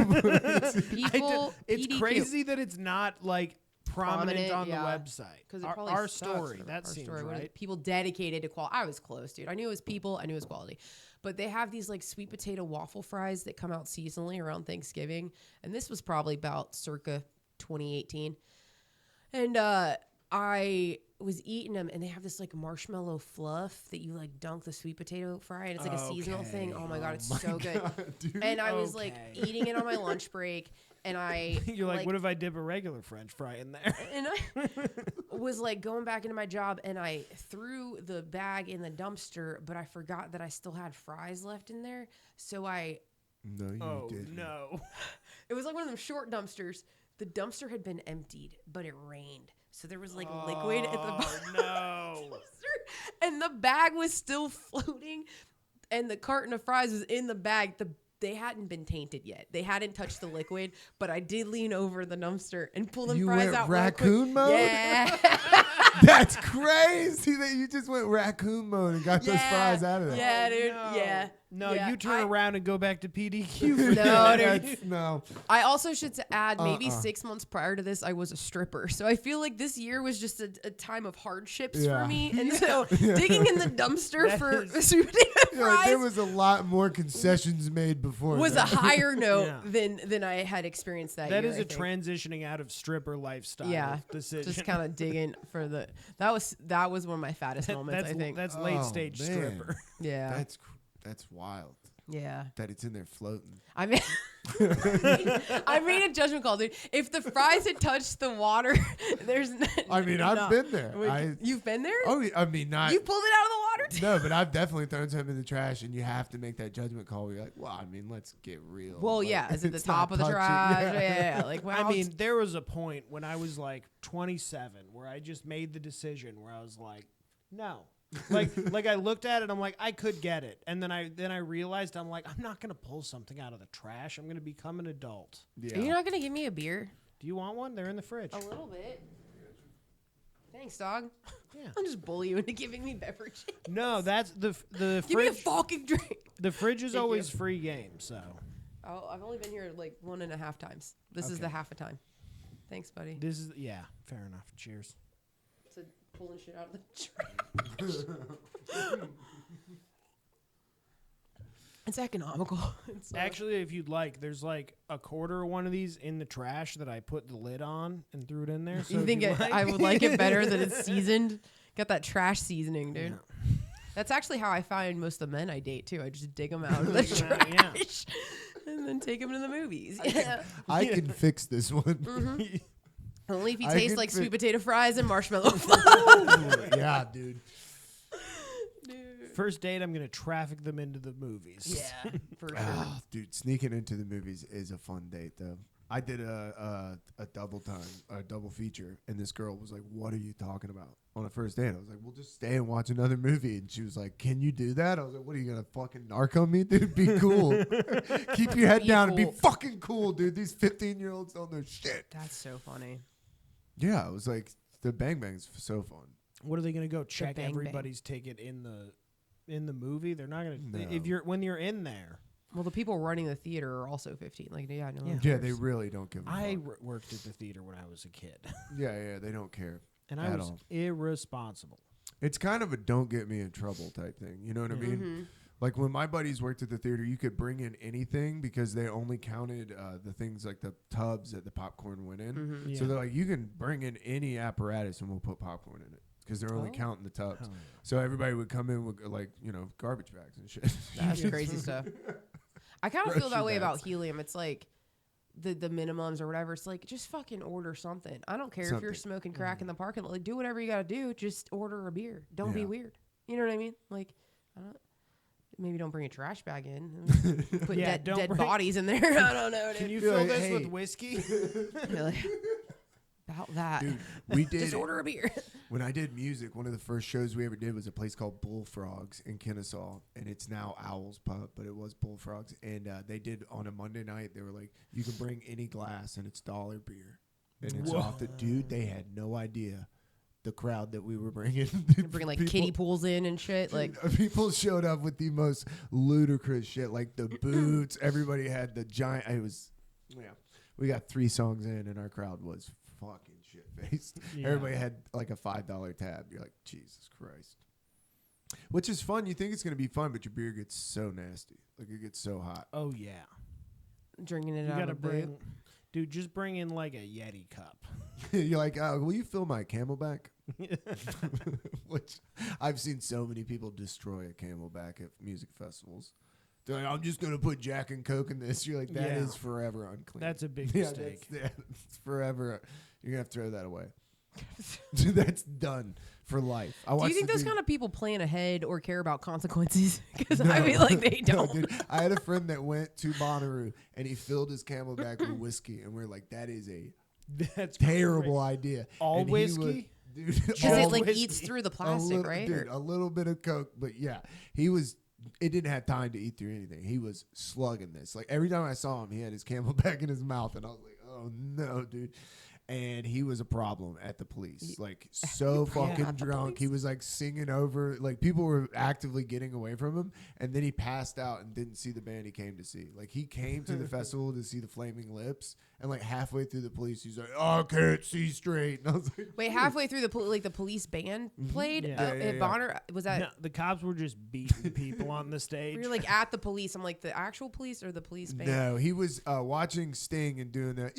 It's PDQ. crazy that it's not like prominent on yeah. the website. Because it Our, probably our sucks, story, whatever. that Our seems story, what is it? right. People dedicated to quality. I was close, dude. I knew it was people. I knew it was quality. But they have these like sweet potato waffle fries that come out seasonally around Thanksgiving. And this was probably about circa 2018. And I was eating them, and they have this like marshmallow fluff that you like dunk the sweet potato fry, and it's like a seasonal thing. Oh my god, it's so good. Dude. And I was like Okay. eating it on my lunch break, and I You're like, what if I dip a regular French fry in there? and I was like going back into my job, and I threw the bag in the dumpster, but I forgot that I still had fries left in there. So No, you Oh didn't. no! it was like one of them short dumpsters. The dumpster had been emptied, but it rained. So there was like liquid at the bottom no! of the dumpster, and the bag was still floating, and the carton of fries was in the bag. They hadn't been tainted yet. They hadn't touched the liquid, but I did lean over the dumpster and pull them You fries went out. real quick. raccoon mode? Yeah. That's crazy that you just went raccoon mode and got those fries out of there. Yeah, dude. no. Yeah. No, Yeah, you turn around and go back to PDQ. No, dude. No. I also should add maybe 6 months prior to this, I was a stripper. So I feel like this year was just a time of hardships Yeah. for me. And so digging in the dumpster for sweet potato Yeah, there fries was a lot more concessions made before. was a that. higher note Yeah. than I had experienced that That year. is I a think. transitioning out of stripper lifestyle Yeah, decision. just kind of digging for the that was one of my faddest moments. I think. That's Oh, late stage man. stripper. Yeah, That's wild. yeah. That it's in there floating. I mean, I made a judgment call, dude. If the fries had touched the water, there's. I mean, I've been there. You've been there? Oh, I mean, not. You pulled it out of the water too? No, but I've definitely thrown something in the trash, and you have to make that judgment call. Where you're like, well, I mean, let's get real. Well, Like, yeah. Is it the it's top not of the touching- trash? Yeah. Like, well, I mean, there was a point when I was like 27 where I just made the decision where I was like, no. like I looked at it, I'm like, I could get it. And then I realized I'm like, I'm not gonna pull something out of the trash. I'm gonna become an adult. Yeah. you're not gonna give me a beer? Do you want one? They're in the fridge. A little bit. Thanks, dog. Yeah. I'll just bully you into giving me beverages. No, that's the Give me a fridge. fucking drink. The fridge is Thank always you. free game, so Oh, I've only been here like 1.5 times. This is the half a time. Thanks, buddy. this is fair enough. Cheers. To pulling shit out of the trash. It's economical. It's Actually, if you'd like, there's like a quarter of one of these in the trash that I put the lid on and threw it in there. So you if think you'd I would like it better that it's seasoned? Got that trash seasoning, dude. Yeah. That's actually how I find most of the men I date too. I just dig them out of the Dig 'em out, yeah. trash and then take them to the movies. Yeah. I can fix this one. Mm-hmm. Only if you I taste can like fi- sweet potato fries and marshmallow. Yeah, dude. First date, I'm gonna traffic them into the movies. Yeah, for sure. Ah, dude, sneaking into the movies is a fun date, though. I did a double feature, and this girl was like, "What are you talking about?" On a first date, I was like, "We'll just stay and watch another movie." And she was like, "Can you do that?" I was like, "What are you gonna fucking narc on me, dude? Be cool. Keep your head Be down and be cool. fucking cool, dude. These 15-year-olds don't know shit." That's so funny. Yeah, it was like the Bang Bang's so fun. What are they gonna go check Bang Bang. everybody's ticket in the movie? They're not gonna. No. If when you're in there. Well, the people running the theater are also 15. Like, yeah, no one Yeah, they cares. really don't give a I fuck. worked at the theater when I was a kid, Yeah, they don't care. and I At was all. irresponsible. It's kind of a don't get me in trouble type thing. You know what I mean? Mm-hmm. Like when my buddies worked at the theater, you could bring in anything because they only counted the things like the tubs that the popcorn went in. Mm-hmm. Yeah. So they're like, you can bring in any apparatus and we'll put popcorn in it because they're only Oh. counting the tubs. Hell yeah. So everybody would come in with like, garbage bags and shit. That's crazy stuff. I kind of feel that Grocery way about bags. helium. It's like the minimums or whatever. It's like, just fucking order something. I don't care if you're Something. smoking crack in the parking lot. Like, do whatever you got to do. Just order a beer. Don't be Yeah. weird. You know what I mean? Like, maybe don't bring a trash bag in. Put Yeah, dead don't bring- bodies in there. I don't know. Can Dude. you Be fill like, this "Hey." with whiskey? Really? About that. Dude, we did Just order a beer. when I did music. One of the first shows we ever did was a place called Bullfrogs in Kennesaw, and it's now Owl's Pub, but it was Bullfrogs. And they did on a Monday night. They were like, you can bring any glass, and it's dollar beer, and it's off the dude. They had no idea the crowd that we were bringing. Bring like kiddie pools in and shit. Like, People showed up with the most ludicrous shit, like the boots. Everybody had the giant. It was, yeah. We got 3 songs in, and our crowd was fucking shit faced. Yeah. Everybody had like a $5 tab. You're like, Jesus Christ. Which is fun. You think it's gonna be fun, but your beer gets so nasty. Like it gets so hot. Oh yeah. drinking it You out gotta of a boot. bring, dude. Just bring in like a Yeti cup. You're like, will you fill my Camelback? Which I've seen so many people destroy a Camelback at music festivals. They're like, I'm just gonna put Jack and Coke in this. You're like, that Yeah. is forever unclean. That's a big Yeah, mistake. it's forever. You're gonna have to throw that away. That's done for life. Do you think those kind of people plan ahead or care about consequences? Because I feel like they No, don't. dude. I had a friend that went to Bonnaroo and he filled his Camelback with whiskey, and we're like, that is a That's terrible crazy. idea. All And he whiskey? dude. Because all it like whiskey. eats through the a plastic, little, right? Dude, Or- a little bit of Coke, but yeah, he was. It didn't have time to eat through anything. He was slugging this. Like every time I saw him, he had his Camelback in his mouth, and I was like, "Oh no, dude!" and he was a problem at the police. Like so fucking drunk. He was like singing over, like people were actively getting away from him, and then he passed out and didn't see the band he came to see. Like he came to the festival to see the Flaming Lips, and like halfway through the police, he's like, "Oh, I can't see straight." And I was like, wait, halfway through the police band played at Bonner. Was that? No, the cops were just beating people on the stage. We were like at the police. I'm like, the actual police or the police band? No, he was watching Sting and doing that.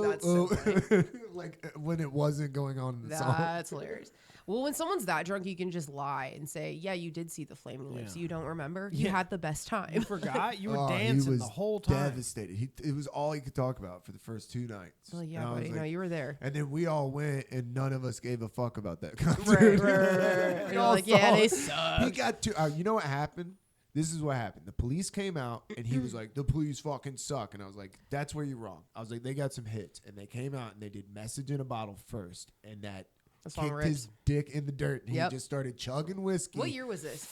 That's so funny. Like when it wasn't going on in the song. That's hilarious. Well, when someone's that drunk, you can just lie and say, "Yeah, you did see the Flaming Lips. You don't remember? You had the best time." You forgot? You were dancing the whole time. Devastated. It was all he could talk about for the first 2 nights. Well, yeah, buddy. No, you were there. And then we all went, and none of us gave a fuck about that concert. Right. You're like, yeah, they suck. He got to. You know what happened? This is what happened. The police came out, and he was like, "The police fucking suck." And I was like, "That's where you're wrong." I was like, "They got some hits," and they came out and they did "Message in a Bottle" first, and that kicked his dick in the dirt, and he just started chugging whiskey. What year was this?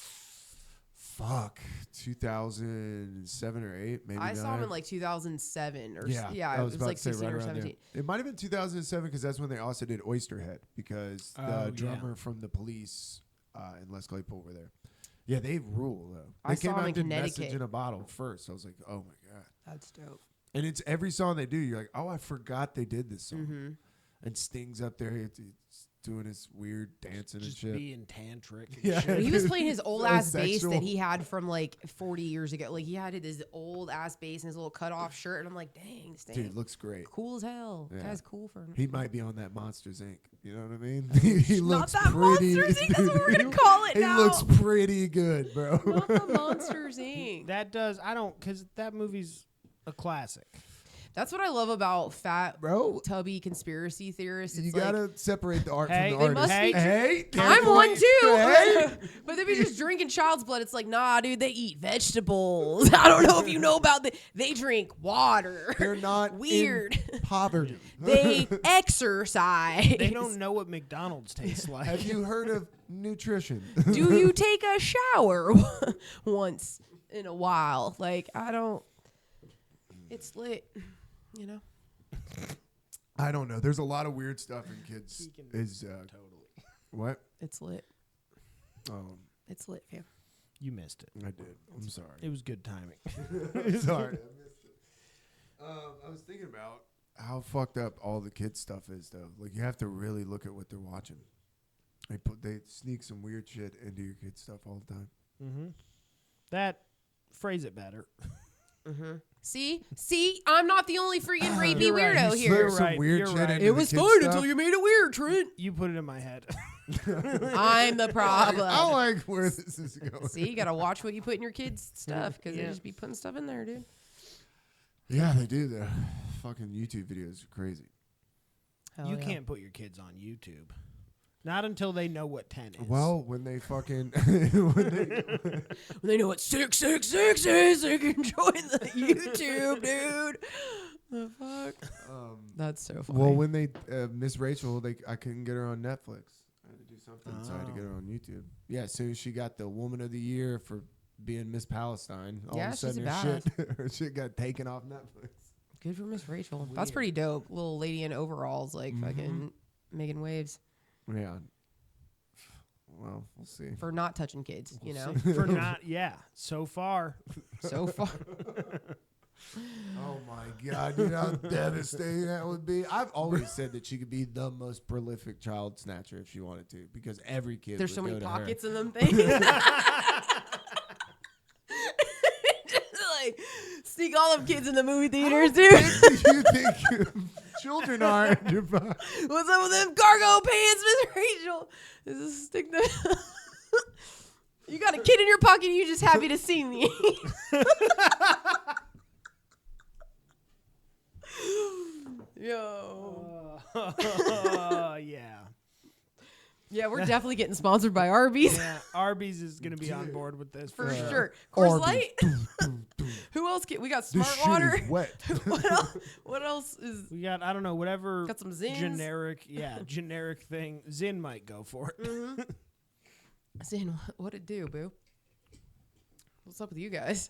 Fuck, 2007 or 8, maybe. I saw him in like 2007 or I it was like 16 or 17. There. It might have been 2007 because that's when they also did Oysterhead because the drummer from the Police and Les Claypool were there. Yeah, they rule though. They came out and did "Message in a Bottle" first. I was like, oh my god, that's dope. And it's every song they do. You're like, oh, I forgot they did this song. And Sting's up there. It's doing his weird dancing just and shit. Being tantric. Yeah. Shit. He was playing his old ass bass that he had from like 40 years ago. Like he had his old ass bass and his little cut off shirt, and I'm like, dang, Sting, dude, looks great. Cool as hell. Yeah. Guy's cool for him. He might be on that Monsters Inc. You know what I mean? he looks not that pretty. Monsters Inc. That's what we're gonna call it now. He looks pretty good, bro. Not the Monsters Inc. That does. I don't, because that movie's a classic. That's what I love about fat, tubby conspiracy theorists. It's you gotta separate the art from the they artist. Must be I'm one too. But they be just drinking child's blood. It's like, nah, dude, they eat vegetables. I don't know if you know about they drink water. They're not weird. In poverty. They exercise. They don't know what McDonald's tastes like. Have you heard of nutrition? Do you take a shower once in a while? Like, I don't. It's lit. You know, I don't know. There's a lot of weird stuff in kids. Totally. What? It's lit. It's lit, fam. You missed it. I did. I'm sorry. It was good timing. Sorry, I missed it. I was thinking about how fucked up all the kids stuff is, though. Like you have to really look at what they're watching. They sneak some weird shit into your kids' stuff all the time. Mm-hmm. That phrase it better. Mm-hmm. See, I'm not the only freaking rapey weirdo here. Some weird shit into it was fine until you made it weird, Trent. You put it in my head. I'm the problem. I like where this is going. See, you gotta watch what you put in your kids' stuff because they just be putting stuff in there, dude. Yeah, they do. The fucking YouTube videos are crazy. You can't put your kids on YouTube. Not until they know what 10 is. Well, when they fucking when they know what 666 is, they can join the YouTube, dude. The fuck? That's so funny. Well, when they Miss Rachel, I couldn't get her on Netflix. I had to do something, so I had to get her on YouTube. Yeah, as soon as she got the Woman of the Year for being Miss Palestine, all of a sudden her shit got taken off Netflix. Good for Miss Rachel. Weird. That's pretty dope. Little lady in overalls, like fucking making waves. Yeah. Well, we'll see. For not touching kids, you know? For not, so far. So far. Oh my God, you know how devastating that would be? I've always said that she could be the most prolific child snatcher if she wanted to, because every kid There's would so go many to pockets her. in them things. Just like sneak all them kids in the movie theaters, dude. You think children are in your pocket? What's up with them cargo pants, Miss Rachel? Just stick the. You got a kid in your pocket. You just happy to see me. Yo. Yeah. Yeah, we're definitely getting sponsored by Arby's. Yeah, Arby's is going to be on board with this. For sure. Coors Light. Who else? We got Smart Water. Is wet. What else is? We got, I don't know, whatever. Got some Zins. Generic thing. Zin might go for it. Mm-hmm. Zin, what it do, boo? What's up with you guys?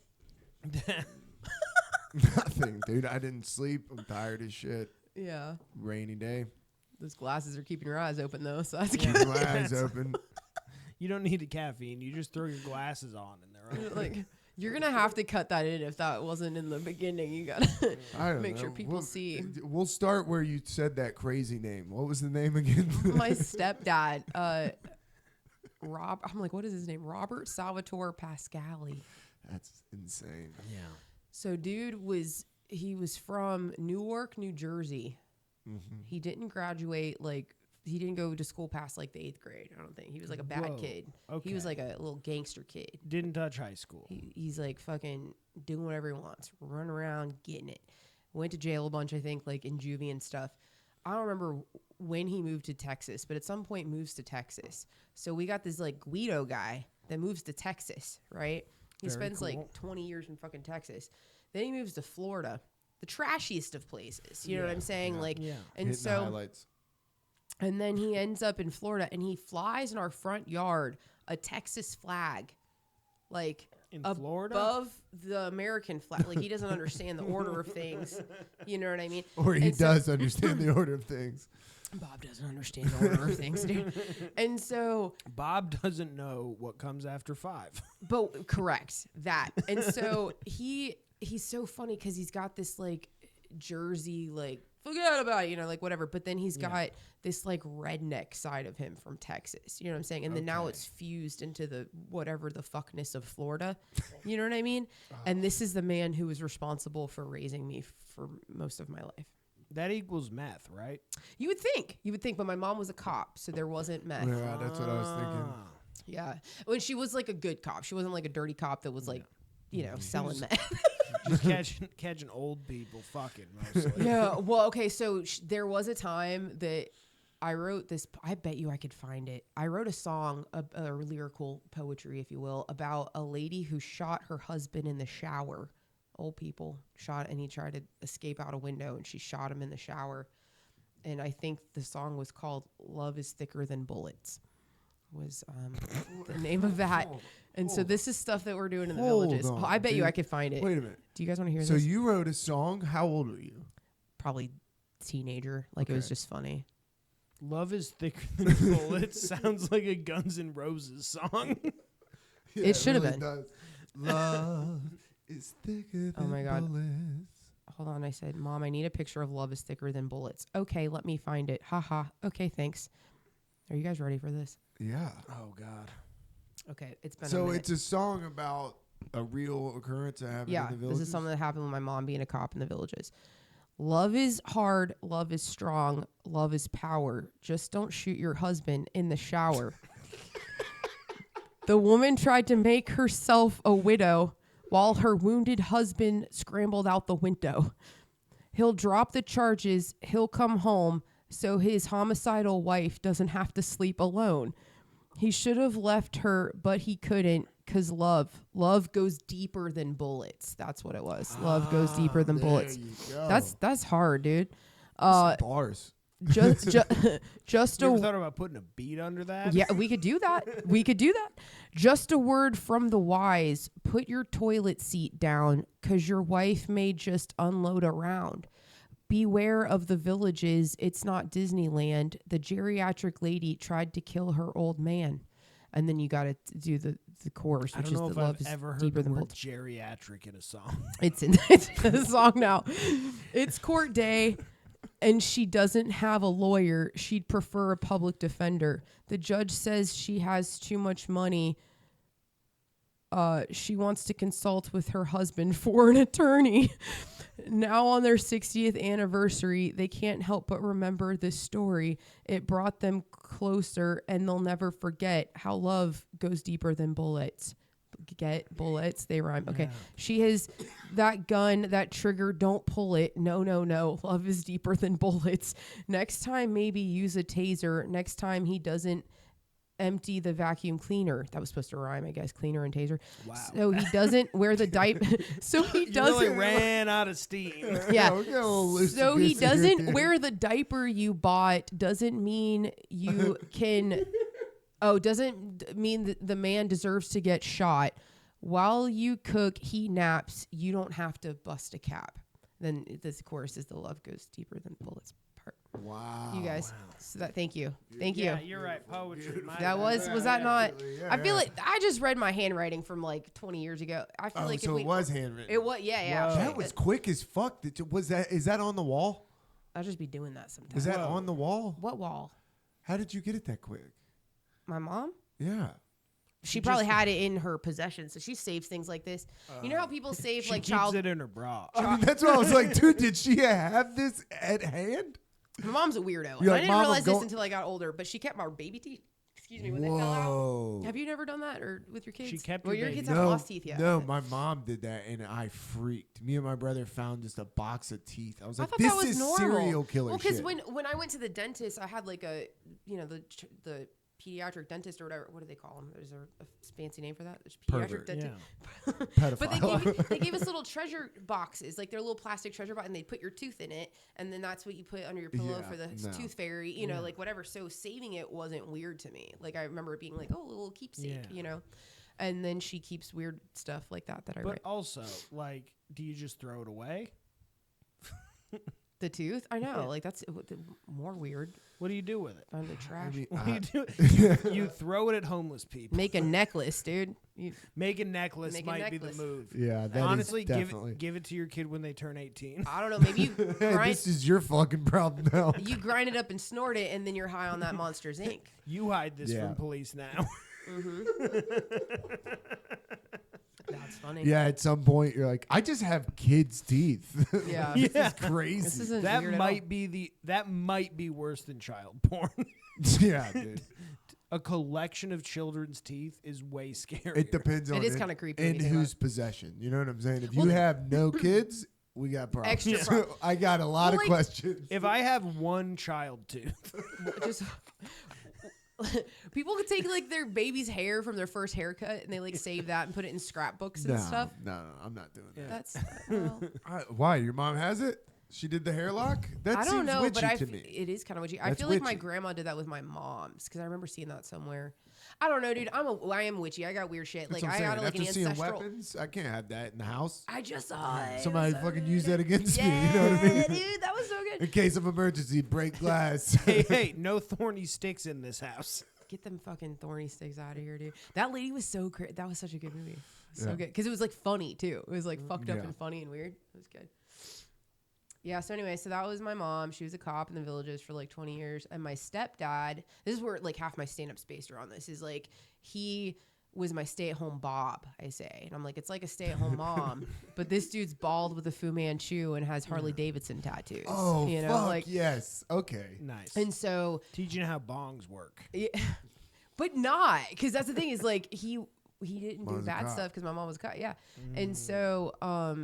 Nothing, dude. I didn't sleep. I'm tired as shit. Yeah. Rainy day. Those glasses are keeping your eyes open though, so that's Yeah. good. My eyes open. You don't need a caffeine. You just throw your glasses on and they're open. Like you're gonna have to cut that in if that wasn't in the beginning. You gotta I don't make know. sure people see. We'll start where you said that crazy name. What was the name again? My stepdad, Rob. I'm like, what is his name? Robert Salvatore Pascali. That's insane. Yeah. So, dude was from Newark, New Jersey. Mm-hmm. He didn't graduate. Like, he didn't go to school past like the 8th grade. I don't think he was like a bad Whoa, kid. okay. He was like a little gangster kid. Didn't touch high school. He's like fucking doing whatever he wants, running around, getting it. Went to jail a bunch, I think, like in juvie and stuff. I don't remember when he moved to Texas, but at some point moves to Texas. So we got this like Guido guy that moves to Texas, right? He Very spends cool. like 20 years in fucking Texas. Then he moves to Florida, the trashiest of places. You know what I'm saying? yeah. Like, Yeah. and Hitting the so, highlights. and then he ends up in Florida and he flies in our front yard a Texas flag, like In Florida? above the American flag. Like he doesn't understand the order of things. You know what I mean? Or he And so- does understand the order of things. Bob doesn't understand the order of things, dude. And so, Bob doesn't know what comes after 5. but correct that. And so he's so funny because he's got this like Jersey, like forget about it, you know, like whatever. But then he's got this like redneck side of him from Texas. You know what I'm saying? And then now Okay. it's fused into the whatever the fuckness of Florida. You know what I mean? And this is the man who was responsible for raising me for most of my life. That equals meth, right? You would think, but my mom was a cop, so there wasn't meth. Yeah, that's what I was thinking. Ah. Yeah. When she was like a good cop. She wasn't like a dirty cop that was like, you know, selling meth. Just catching old people fucking mostly. Yeah. Well, okay. So there was a time that I wrote this. I bet you I could find it. I wrote a song, a lyrical poetry, if you will, about a lady who shot her husband in the shower. Old people shot, and he tried to escape out a window, and she shot him in the shower. And I think the song was called "Love Is Thicker Than Bullets." Was the name of that. And so this is stuff that we're doing in the villages. on, I bet you dude. I could find it. Wait a minute. Do you guys want to hear So this? you wrote a song. How old were you? Probably teenager. Like it was Okay. just funny. Love is thicker than bullets sounds like a Guns N' Roses song. Yeah, It should have been. does. Love is thicker than Oh my God. bullets. Hold on. I said, Mom, I need a picture of Love Is Thicker Than Bullets. Okay, let me find it. Haha. Okay, thanks. Are you guys ready for this? Yeah. Oh God. Okay, it's been a So minute. it's a song about a real occurrence that happened Yeah, in the this villages? is something that happened with my mom being a cop in the villages. Love is hard. Love is strong. Love is power. Just don't shoot your husband in the shower. The woman tried to make herself a widow while her wounded husband scrambled out the window. He'll drop the charges. He'll come home so his homicidal wife doesn't have to sleep alone. He should have left her, but he couldn't because love goes deeper than bullets. That's what it was. Love goes deeper than bullets. There you go. That's hard, dude. Bars. Just just You ever a thought about putting a beat under that? yeah, we could do that. We could do that. Just a word from the wise. Put your toilet seat down, 'cause your wife may just unload around. Beware of the villages. It's not Disneyland. The geriatric lady tried to kill her old man. And then you got to do the chorus, I which don't is know the if love I've is ever heard deeper the than word bullets. geriatric in a song. It's in the song now. It's court day, and she doesn't have a lawyer. She'd prefer a public defender. The judge says she has too much money. She wants to consult with her husband for an attorney. Now on their 60th anniversary, they can't help but remember this story. It brought them closer, and they'll never forget how love goes deeper than bullets. Get bullets, they rhyme. Okay. Yeah. She has that gun, that trigger, don't pull it. No. Love is deeper than bullets. Next time, maybe use a taser. Next time he doesn't empty the vacuum cleaner. That was supposed to rhyme, I guess. Cleaner and taser. Wow. So he doesn't wear the diaper. So he You doesn't. really ran out of steam. Yeah. We're getting a little So he loosey-goosey here, doesn't dude. wear the diaper you bought. Doesn't mean you can. Doesn't mean that the man deserves to get shot. While you cook, he naps. You don't have to bust a cap. Then this chorus is the love goes deeper than bullets part. Wow. You guys, so that thank you. Yeah, you're right. Poetry. That was that not? Yeah, I feel like I just read my handwriting from like 20 years ago. I feel like so it was handwritten. It was, yeah. Whoa. That was quick as fuck. Is that on the wall? I'll just be doing that sometimes. Is that on the wall? What wall? How did you get it that quick? My mom? Yeah. She probably had it in her possession, so she saves things like this. You know how people save She like keeps child? it in her bra. I mean, that's what I was like, dude, did she have this at hand? My mom's a weirdo. You're I like, didn't "Mom, I'm realize this going-" until I got older, but she kept my baby teeth. Excuse me, when they fell out. Whoa. Have you never done that or with your kids? She kept well, your your baby. kids haven't lost teeth yet. No, my mom did that, and I freaked. Me and my brother found just a box of teeth. I was I like, thought this that was is normal. serial killer Well, because shit. when I went to the dentist, I had like the pediatric dentist or whatever. What do they call them? There's a fancy name for that. There's pediatric Pervert. dentist. Pedophile. But they gave us little treasure boxes, like they're little plastic treasure box, and they put your tooth in it, and then that's what you put under your pillow Yeah, for the no. tooth fairy, you know, like whatever. So saving it wasn't weird to me. Like I remember it being like, oh, a little keepsake, you know. And then she keeps weird stuff like that I But write. also, like, do you just throw it away? The tooth, I know, like that's more weird. What do you do with it? Find the trash. What do you do? You throw it at homeless people. Make a necklace, dude. Make a necklace Make a might be necklace. the move. Yeah, that is Honestly, definitely. give it to your kid when they turn 18. I don't know. Maybe you grind. This is your fucking problem now. You grind it up and snort it, and then you're high on that Monsters Inc. You hide this Yeah. from police now. That's funny. Yeah, at some point you're like, I just have kids' teeth. Yeah. This Yeah. is crazy. This isn't that weird might be worse than child porn. Yeah, dude. A collection of children's teeth is way scarier. It depends on It is kinda creepy when in you think about whose possession. You know what I'm saying? If you Well, have no kids, we got problems. Extra So pro- I got a lot Well, of like- questions. If I have one child tooth, Just people could take like their baby's hair from their first haircut and they like save that and put it in scrapbooks and stuff. No, I'm not doing that. That's well, Why? Your mom has it? She did the hair lock? That I seems don't know, witchy but to me. it is kind of witchy. I That's feel like my witchy. grandma did that with my mom's because I remember seeing that somewhere. I don't know, dude. I am witchy. I got weird shit. That's Like what I'm I got saying. like an After seeing ancestral. weapons, I can't have that in the house. I just saw it. Somebody It was so fucking good. use that against me. Yeah, You know what I mean? dude, that was so good. In case of emergency, break glass. hey, no thorny sticks in this house. Get them fucking thorny sticks out of here, dude. That lady was so crazy. That was such a good movie. So Yeah. good. Because it was like funny too. It was like fucked up Yeah. and funny and weird. It was good. Yeah, so anyway, so that was my mom. She was a cop in the Villages for like 20 years. And my stepdad, this is where like half my stand-up based around this, is like he was my stay-at-home Bob, I say. And I'm like, it's like a stay-at-home mom. But this dude's bald with a Fu Manchu and has Harley Davidson tattoos. Oh, you know, fuck, like yes. Okay. Nice. and so Teaching how bongs work. yeah, but not because that's the thing is like he didn't do Mom's a bad cop. stuff because my mom was a cop. Yeah, and so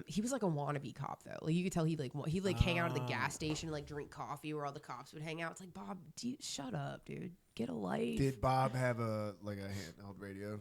he was like a wannabe cop though. Like you could tell he hang out at the gas station and like drink coffee where all the cops would hang out. It's like Bob, shut up, dude. Get a life. Did Bob have a handheld radio?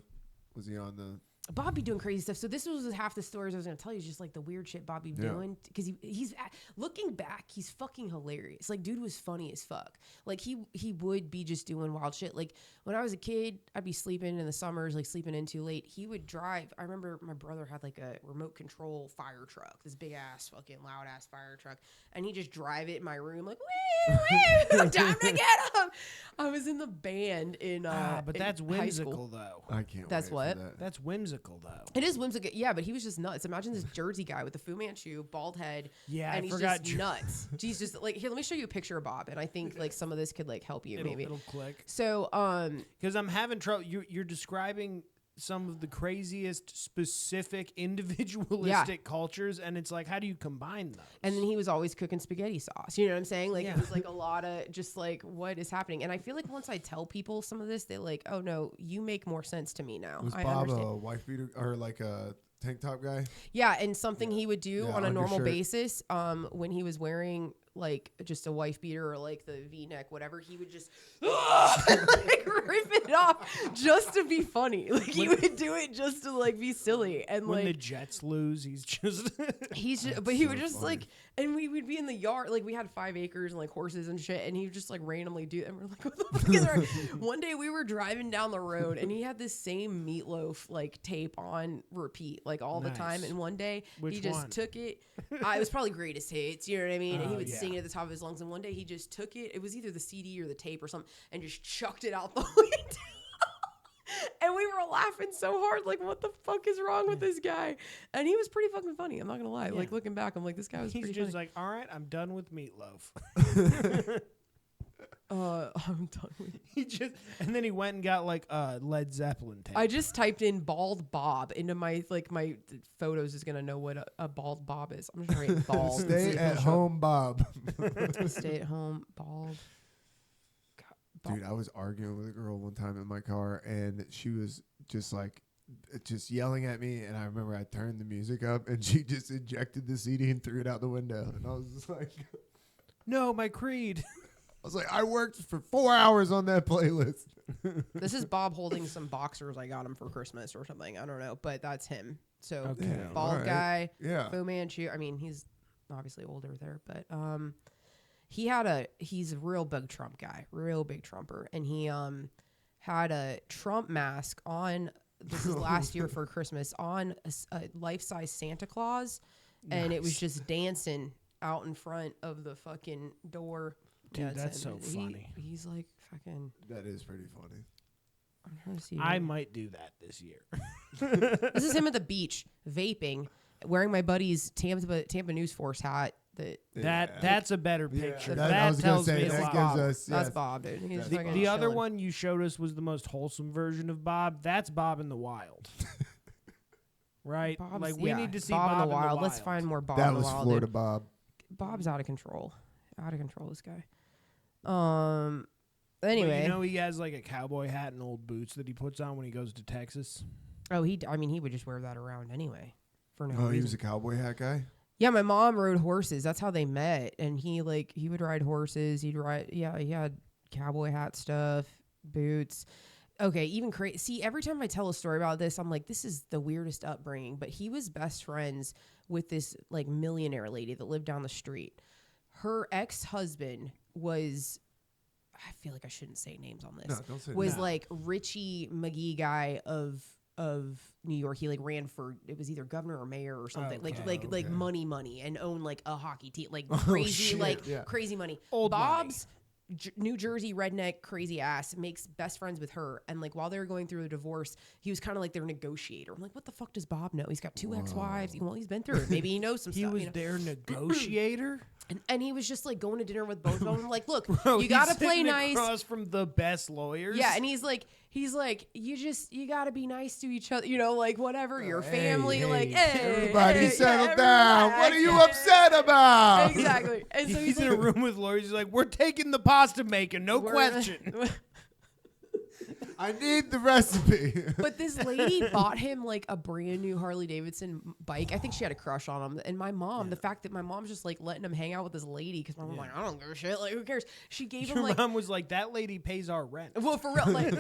Was he on the? Bob be doing crazy stuff. So this was half the stories I was going to tell you, is just like the weird shit Bob be doing. Because he's looking back, he's fucking hilarious. Like dude was funny as fuck. Like he would be just doing wild shit. Like when I was a kid, I'd be sleeping in the summers, like sleeping in too late. He would drive. I remember my brother had like a remote control fire truck, this big ass fucking loud ass fire truck, and he just drive it in my room like, wee, wee, time to get him. I was in the band in But in that's high whimsical, school. though. I can't. That's wait what? For that. That's whimsical, though. It is whimsical, yeah, but he was just nuts. Imagine this Jersey guy with the Fu Manchu, bald head, Yeah, and I he's forgot just nuts. He's just like, here, let me show you a picture of Bob, and I think like some of this could like help you maybe. It'll click. So, Because I'm having trouble. You're describing some of the craziest, specific, individualistic cultures, and it's like, how do you combine those? and then he was always cooking spaghetti sauce. You know what I'm saying? Like Yeah. it was like a lot of just like, what is happening? And I feel like once I tell people some of this, they're like, oh no, you make more sense to me now. Was I Bob understand. a wife beater or like a tank top guy? Yeah, and something he would do Yeah, on a normal undershirt. basis, when he was wearing like just a wife beater or like the V-neck, whatever, he would just like rip it off just to be funny. Like he would do it just to like be silly. And when like the Jets lose, he's just but he would so just funny. like, and we would be in the yard, like we had 5 acres and like horses and shit, and he would just like randomly do, and we're like, what the fuck is wrong? One day we were driving down the road and he had this same Meatloaf like tape on repeat like all the time, Nice. and one day Which he just one? took it. It was probably Greatest Hits, you know what I mean? And he Oh, would yeah. sing it at the top of his lungs, and one day he just took it. It was either the CD or the tape or something, and just chucked it out the window. And we were laughing so hard, like, what the fuck is wrong with this guy? And he was pretty fucking funny. I'm not gonna lie. Yeah. Like looking back, I'm like, this guy was he's pretty just funny. like, all right, I'm done with Meatloaf. I'm done with it. He just and then he went and got like Led Zeppelin tape. I just typed in bald Bob into my photos is gonna know what a bald Bob is. I'm just gonna write bald. and see Stay if at it'll show home, Bob. up. Stay at home bald. Dude, I was arguing with a girl one time in my car, and she was just like, just yelling at me. And I remember I turned the music up, and she just ejected the CD and threw it out the window. And I was just like, no, my Creed. I was like, I worked for 4 hours on that playlist. This is Bob holding some boxers I got him for Christmas or something. I don't know, but that's him. So Okay. Damn, bald alright. guy, Yeah. Fu Manchu. I mean, he's obviously older there, but he's a real big Trump guy, real big Trumper, and he had a Trump mask on. This is last year for Christmas on a life-size Santa Claus, and it was just dancing out in front of the fucking door. Dude, it's that's him. so funny. He's like fucking. That is pretty funny. I'm trying to see. I might do that this year. This is him at the beach vaping, wearing my buddy's Tampa News Force hat. That's a better picture. that- I That was gonna tells say, me a that lot. gives Bob. us- That's yes. Bob, dude. He's The- fucking The other chilling. one you showed us was the most wholesome version of Bob. That's Bob in the Wild. Right? Bob's, like we yeah, need to see Bob, Bob in the Wild. Let's find more Bob That in the was Wild. Florida dude. Bob. Bob's out of control. Out of control, this guy. But Anyway. you know he has like a cowboy hat and old boots that he puts on when he goes to Texas. Oh, he would just wear that around anyway. For no Oh, reason. he was a cowboy hat guy? Yeah, my mom rode horses. That's how they met. And he would ride horses. He had cowboy hat stuff, boots. Okay, even crazy. See, every time I tell a story about this, I'm like, this is the weirdest upbringing. But he was best friends with this like millionaire lady that lived down the street. Her ex-husband was, I feel like I shouldn't say names on this. No, don't say Was that. like Richie McGee guy of New York. He like ran for, it was either governor or mayor or something. Okay, Like okay. money and owned like a hockey team, like Oh, crazy shit, yeah. crazy money. Old Bob's New Jersey redneck crazy ass makes best friends with her, and like while they were going through a divorce, he was kind of like their negotiator. I'm like, what the fuck does Bob know? He's got 2 ex-wives. Well, he's been through it. Maybe he knows some He stuff. was you know? their negotiator. And he was just like going to dinner with both of them. I'm like, look, Bro, you gotta he's play sitting nice. across from the best lawyers. Yeah, and he's like, you gotta be nice to each other, you know, like whatever, your family, like, hey, everybody hey, settle yeah, down. What are you relax. upset about? Exactly. And so he's he's in a room with lawyers. He's like, "We're taking the pasta making, no we're- question." I need the recipe. But this lady bought him like a brand new Harley Davidson bike. I think she had a crush on him. And my mom, the fact that my mom's just like letting him hang out with this lady, because my mom's like, I don't give a shit. Like, who cares? She gave him Your like, mom was like, "That lady pays our rent." well, for real, like.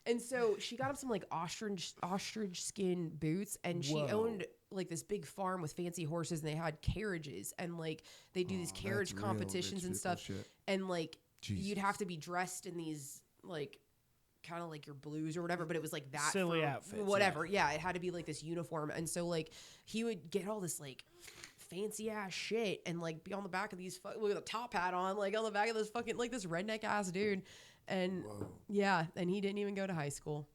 And so she got him some like ostrich skin boots, and she Whoa. owned like this big farm with fancy horses, and they had carriages, and like they do these carriage That's real competitions rich and people stuff, shit. and like you'd Jesus. have to be dressed in these like kind of like your blues or whatever, but it was like that Silly for outfits, whatever. Yeah, it had to be like this uniform, and so like he would get all this like fancy ass shit and like be on the back of these with a top hat on, like on the back of this fucking like this redneck ass dude, and yeah, and he didn't even go to high school.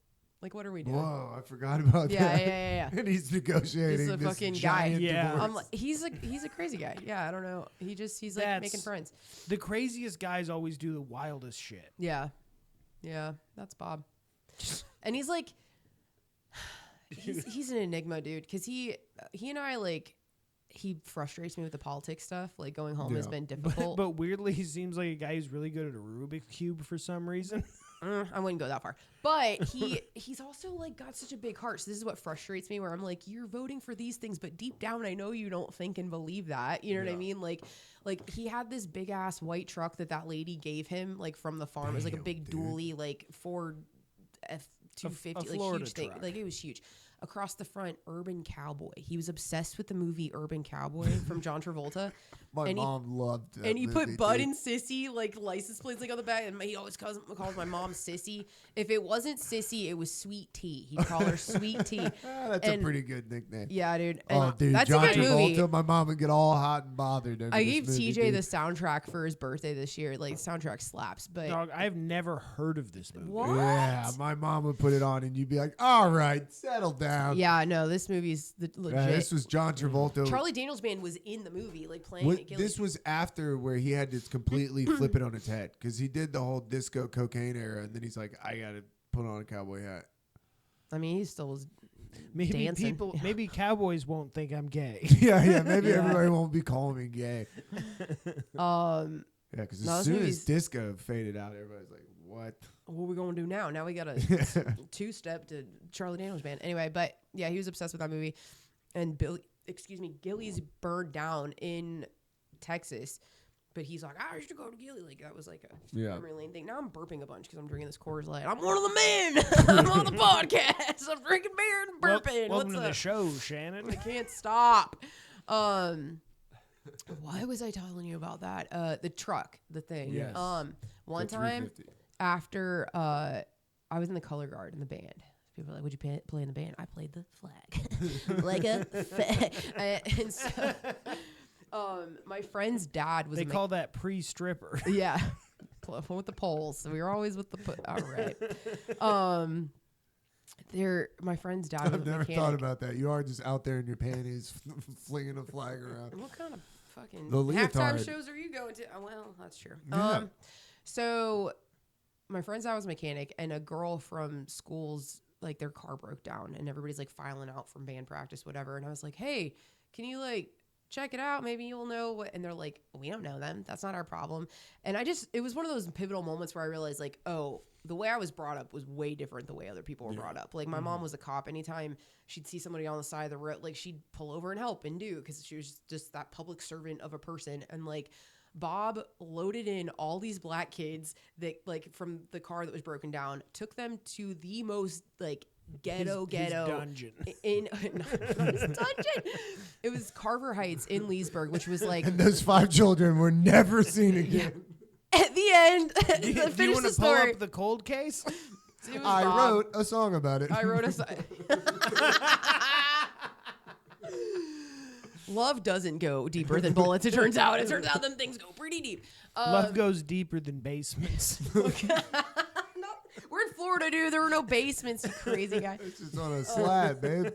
Like, what are we doing? Whoa, I forgot about Yeah, that. yeah. And he's negotiating He's a this fucking guy. giant Yeah. divorce. I'm like, he's a crazy guy. Yeah, I don't know. He's like That's- making friends. The craziest guys always do the wildest shit. Yeah, that's Bob. And he's like, he's an enigma, dude. Because he and I like, he frustrates me with the politics stuff. Like going home has Yeah. been difficult. But weirdly, he seems like a guy who's really good at a Rubik's cube for some reason. I wouldn't go that far. But he's also like got such a big heart. So this is what frustrates me, where I'm like, you're voting for these things, but deep down, I know you don't think and believe that. You know what I mean? Like he had this big ass white truck that lady gave him, like from the farm. It was like a big dually, like Ford F-250, like Florida huge thing. truck. Like it was huge. Across the front, Urban Cowboy. He was obsessed with the movie Urban Cowboy from John Travolta. My mom loved that And he movie, put Bud dude. and Sissy, like, license plates, like, on the back. And he always calls my mom Sissy. If it wasn't Sissy, it was Sweet Tea. He'd call her Sweet Tea. That's a pretty good nickname. Yeah, dude. Oh, And dude, that's John a good Travolta, movie. my mom would get all hot and bothered. Over I this gave movie, TJ dude. the soundtrack for his birthday this year. Like, soundtrack slaps. But Dog, I've never heard of this movie. what? Yeah, my mom would put it on, and you'd be like, "All right, settle down." Yeah, no, this movie's legit. Yeah, this was John Travolta. Charlie Daniels Band was in the movie, like, playing What- at Gilly. this was after where he had to completely flip it on its head because he did the whole disco cocaine era, and then he's like, "I gotta put on a cowboy hat." I mean, he still was Maybe dancing. maybe cowboys won't think I'm gay. yeah, maybe Yeah. everybody won't be calling me gay. Yeah, because No, as this soon as movie's- disco faded out, everybody's like, "What?" what are we going to do now? Now we got a two-step to Charlie Daniels Band. Anyway, but yeah, he was obsessed with that movie. And Gilly's burned down in Texas. But he's like, I used to go to Gilly. Like, that was like a memory lane thing. Now I'm burping a bunch because I'm drinking this Coors Light. I'm one of the men. I'm on the podcast. I'm drinking beer and burping. Welcome to What's the up? show, Shannon. I can't stop. Why was I telling you about that? The truck, the thing. Yes. One The time 350. after I was in the color guard in the band. People were like, would you play in the band? I played the flag. Like a flag. And so my friend's dad was They call that pre-stripper. yeah. With the poles. So we were always with the all right. My friend's dad was I've a never mechanic. thought about that. You are just out there in your panties, flinging a flag around. What kind of fucking The leotard. halftime shows are you going to? Oh, well, that's true. Yeah. So my friend's dad was a mechanic, and a girl from school's like their car broke down, and everybody's like filing out from band practice, whatever. And I was like, hey, can you like check it out? Maybe you'll know what. And they're like, we don't know them. That's not our problem. And it was one of those pivotal moments where I realized like, oh, the way I was brought up was way different the way other people were brought up. Like my mom was a cop. Anytime she'd see somebody on the side of the road, like she'd pull over and help and do, because she was just that public servant of a person. And like Bob loaded in all these black kids that like from the car that was broken down, took them to the most like ghetto His dungeon. in not his dungeon. It was Carver Heights in Leesburg, which was like And those 5 children were never seen again. at the end. Do you Finish want the to pull story. up the cold case? It was I Bob. wrote a song about it. I wrote Love doesn't go deeper than bullets. It turns out them things go pretty deep. Love goes deeper than basements. We're in Florida, dude. There were no basements, you crazy guy. It's just on a slab, babe.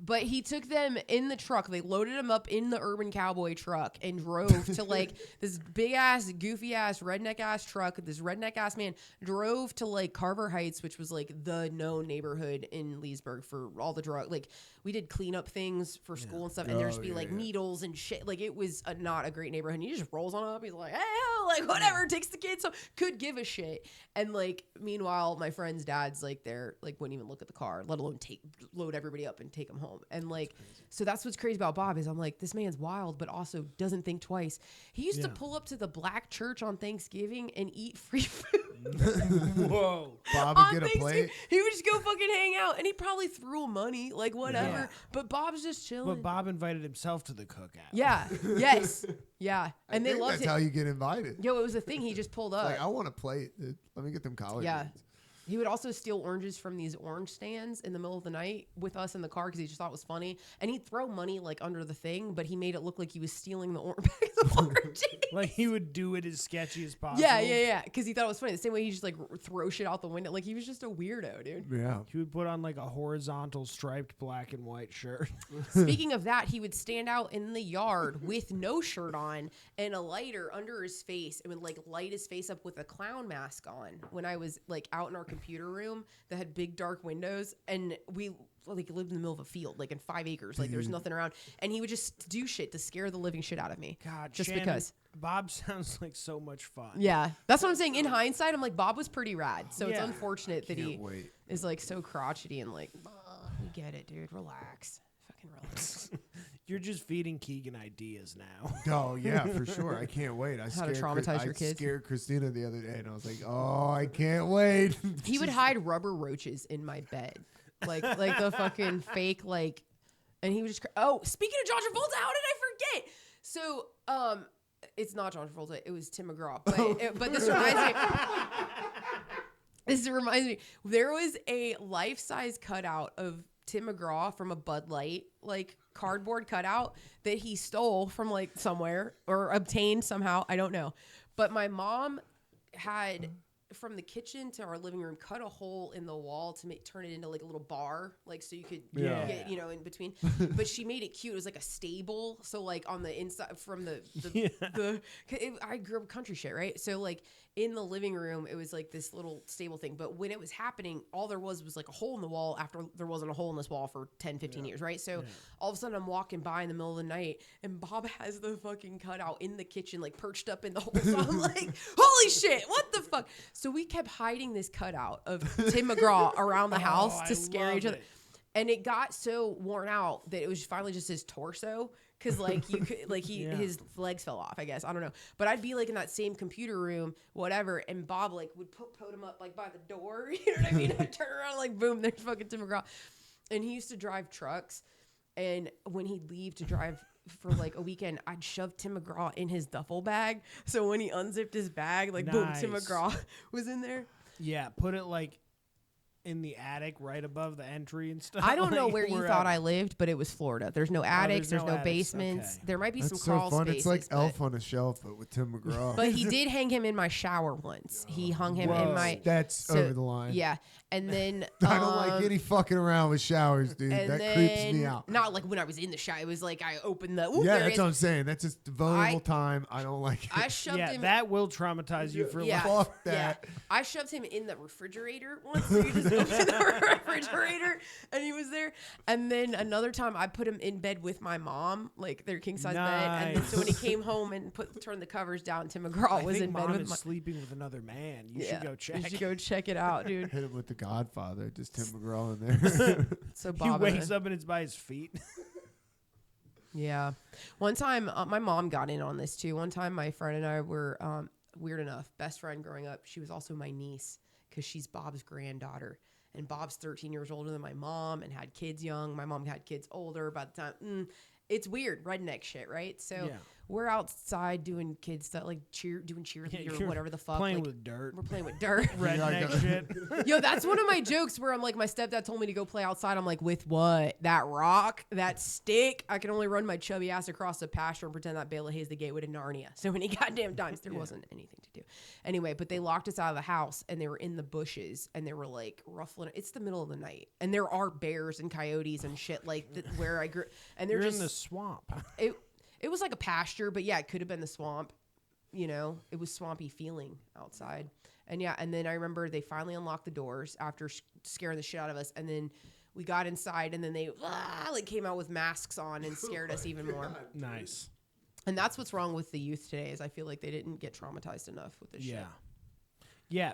But he took them in the truck. They loaded him up in the Urban Cowboy truck and drove to like this big ass, goofy ass, redneck ass truck. This redneck ass man drove to like Carver Heights, which was like the known neighborhood in Leesburg for all the drug. Like we did cleanup things for school and stuff, and there'd just be like needles and shit. Like it was not a great neighborhood. And he just rolls on up. He's like, hey, like whatever, takes the kids. So could give a shit. And like meanwhile, my friend's dad's like there, like wouldn't even look at the car, let alone load everybody up and take them home. And like, so that's what's crazy about Bob is I'm like, this man's wild, but also doesn't think twice. He used to pull up to the black church on Thanksgiving and eat free food. Whoa. Bob On would get a plate. He would just go fucking hang out, and he probably threw him money, like whatever. Yeah. But Bob's just chilling. But Bob invited himself to the cookout. Yeah. Yes. Yeah. And I they think loved that's it. how you get invited. Yo, it was a thing. He just pulled up. Like, I want a plate. Dude. Let me get them collard Yeah. greens. He would also steal oranges from these orange stands in the middle of the night with us in the car because he just thought it was funny. And he'd throw money like under the thing, but he made it look like he was stealing the bags of oranges. Like he would do it as sketchy as possible. Yeah. Because he thought it was funny. The same way he just like throw shit out the window. Like he was just a weirdo, dude. Yeah. He would put on like a horizontal striped black and white shirt. Speaking of that, he would stand out in the yard with no shirt on and a lighter under his face and would like light his face up with a clown mask on when I was like out in our computer room that had big dark windows, and we like lived in the middle of a field, like in 5 acres, like there's nothing around, and he would just do shit to scare the living shit out of me. God, just Shannon, because. Bob sounds like so much fun. Yeah, that's what I'm saying. In hindsight, I'm like, Bob was pretty rad. So it's Yeah. unfortunate that he wait. is like so crotchety and like, we get it, dude. Relax. Fucking relax. You're just feeding Keegan ideas now. Oh yeah, for sure. I can't wait. How to traumatize your kids. I scared Christina the other day, and I was like, "Oh, I can't wait." He would hide rubber roaches in my bed, like the fucking fake like, and he would just. Oh, speaking of John Travolta, how did I forget? So it's not John Travolta. It was Tim McGraw. But this reminds me. This reminds me. There was a life-size cutout of Tim McGraw from a Bud Light, like cardboard cutout that he stole from like somewhere or obtained somehow. I don't know. But my mom had from the kitchen to our living room cut a hole in the wall to turn it into like a little bar, like so you could get, you know, in between. But she made it cute. It was like a stable. So like on the inside from I grew up country shit, right? So like in the living room, it was like this little stable thing. But when it was happening, all there was like a hole in the wall after there wasn't a hole in this wall for 10, 15 years, right? So all of a sudden I'm walking by in the middle of the night and Bob has the fucking cutout in the kitchen, like perched up in the hole. So I'm like, holy shit, what the fuck? So we kept hiding this cutout of Tim McGraw around the house to scare each other. And it got so worn out that it was finally just his torso. Cause like you could, like his legs fell off, I guess. I don't know. But I'd be like in that same computer room, whatever. And Bob like would put him up like by the door. You know what I mean? I'd turn around like, boom, there's fucking Tim McGraw. And he used to drive trucks. And when he'd leave to drive for like a weekend, I'd shove Tim McGraw in his duffel bag. So when he unzipped his bag, like boom, Tim McGraw was in there. Yeah, put it like in the attic right above the entry and stuff. I don't know where you thought I lived, but it was Florida. There's no attics, there's no basements. Okay. There might be That's some crawl so fun. spaces. It's like Elf on a Shelf, but with Tim McGraw. But he did hang him in my shower once. He hung him in my. That's over the line. Yeah, and then I don't like any fucking around with showers, dude. and That then, creeps me out. Not like when I was in the shower. It was like I opened the. Yeah, that's what I'm saying. That's just vulnerable time. I don't like it. I shoved him. That will traumatize you for life. Fuck that. Yeah. I shoved him in the refrigerator once. So you just opened the refrigerator and he was there. And then another time I put him in bed with my mom, like their king size bed. And then, so when he came home and turned the covers down, Tim McGraw was in bed with sleeping with another man. You should go check. You should go check it out, dude. Hit him with the Godfather. Just Tim McGraw in there. So He Bob wakes up and it's by his feet. Yeah. One time, my mom got in on this too. One time, my friend and I were, weird enough, best friend growing up. She was also my niece because she's Bob's granddaughter. And Bob's 13 years older than my mom and had kids young. My mom had kids older by the time. It's weird, redneck shit, right? So we're outside doing kids stuff, like doing cheerleader or whatever the fuck. Playing like, with dirt. We're playing with dirt. Redneck shit. Yo, that's one of my jokes where I'm like, my stepdad told me to go play outside. I'm like, with what? That rock? That stick? I can only run my chubby ass across the pasture and pretend that Bela Hayes the gateway to Narnia. So many goddamn times there wasn't anything to do. Anyway, but they locked us out of the house and they were in the bushes and they were like ruffling. It's the middle of the night and there are bears and coyotes and shit like where I grew. And they're You're just in the swamp. It was like a pasture, but yeah, it could have been the swamp. You know, it was swampy feeling outside. And yeah, and then I remember they finally unlocked the doors after scaring the shit out of us. And then we got inside and then they like came out with masks on and scared us even more. Nice. And that's what's wrong with the youth today is I feel like they didn't get traumatized enough with this shit. Yeah.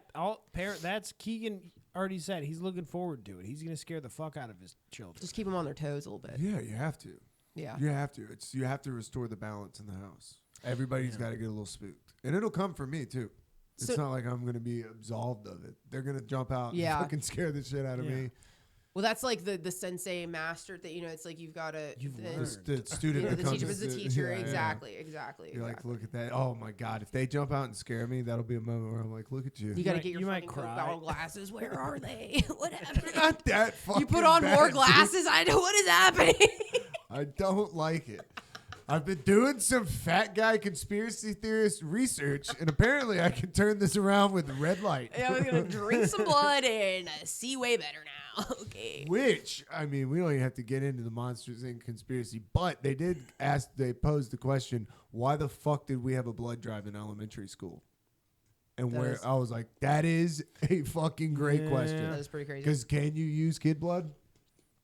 That's Keegan already said. He's looking forward to it. He's going to scare the fuck out of his children. Just keep them on their toes a little bit. Yeah, you have to. Yeah. You have to. You have to restore the balance in the house. Everybody's got to get a little spooked. And it'll come for me, too. It's not like I'm going to be absolved of it. They're going to jump out and fucking scare the shit out of me. Well, that's like the sensei master that, you know, it's like you've got to. The student the becomes teacher was the teacher. Yeah, Exactly. You're like, look at that. Oh, my God. If they jump out and scare me, that'll be a moment where I'm like, look at you. You got to get your might fucking cry. Coke bottle glasses. Where are they? What happened? Not that fucking You put on bad, more dude. glasses? I know what is happening. I don't like it. I've been doing some fat guy conspiracy theorist research, and apparently I can turn this around with red light. Yeah, I was going to drink some blood and see way better now. Okay. Which, I mean, we don't even have to get into the Monsters Inc. conspiracy, but they posed the question, why the fuck did we have a blood drive in elementary school? And That where is- I was like, that is a fucking great Yeah. question. That is pretty crazy. Because can you use kid blood?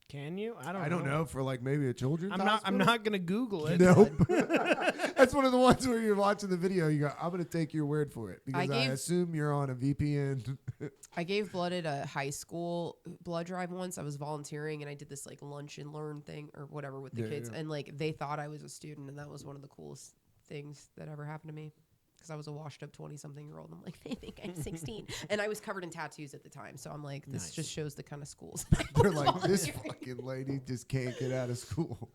Can you? I don't know for like maybe a children's I'm hospital? not gonna Google it. Nope. That's one of the ones where you're watching the video. You go, I'm going to take your word for it because I assume you're on a VPN. I gave blood at a high school blood drive once. I was volunteering and I did this like lunch and learn thing or whatever with the kids. Yeah. And like they thought I was a student, and that was one of the coolest things that ever happened to me. Because I was a washed up 20-something-year-old. I'm like, they think I'm 16. And I was covered in tattoos at the time. So I'm like, this just shows the kind of schools. They're like, this fucking lady just can't get out of school.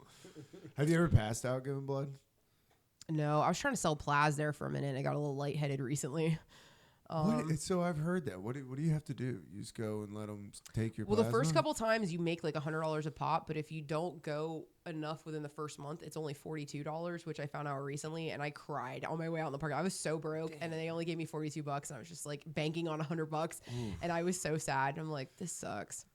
Have you ever passed out giving blood? No, I was trying to sell Plaz there for a minute. And I got a little lightheaded recently. So I've heard that. What do you have to do? You just go and let them take your Well, plasma? the first couple times you make like $100 a pop, but if you don't go enough within the first month, it's only $42, which I found out recently, and I cried on my way out in the park. I was so broke, and they only gave me $42, and I was just like banking on $100, and I was so sad. I'm like, this sucks.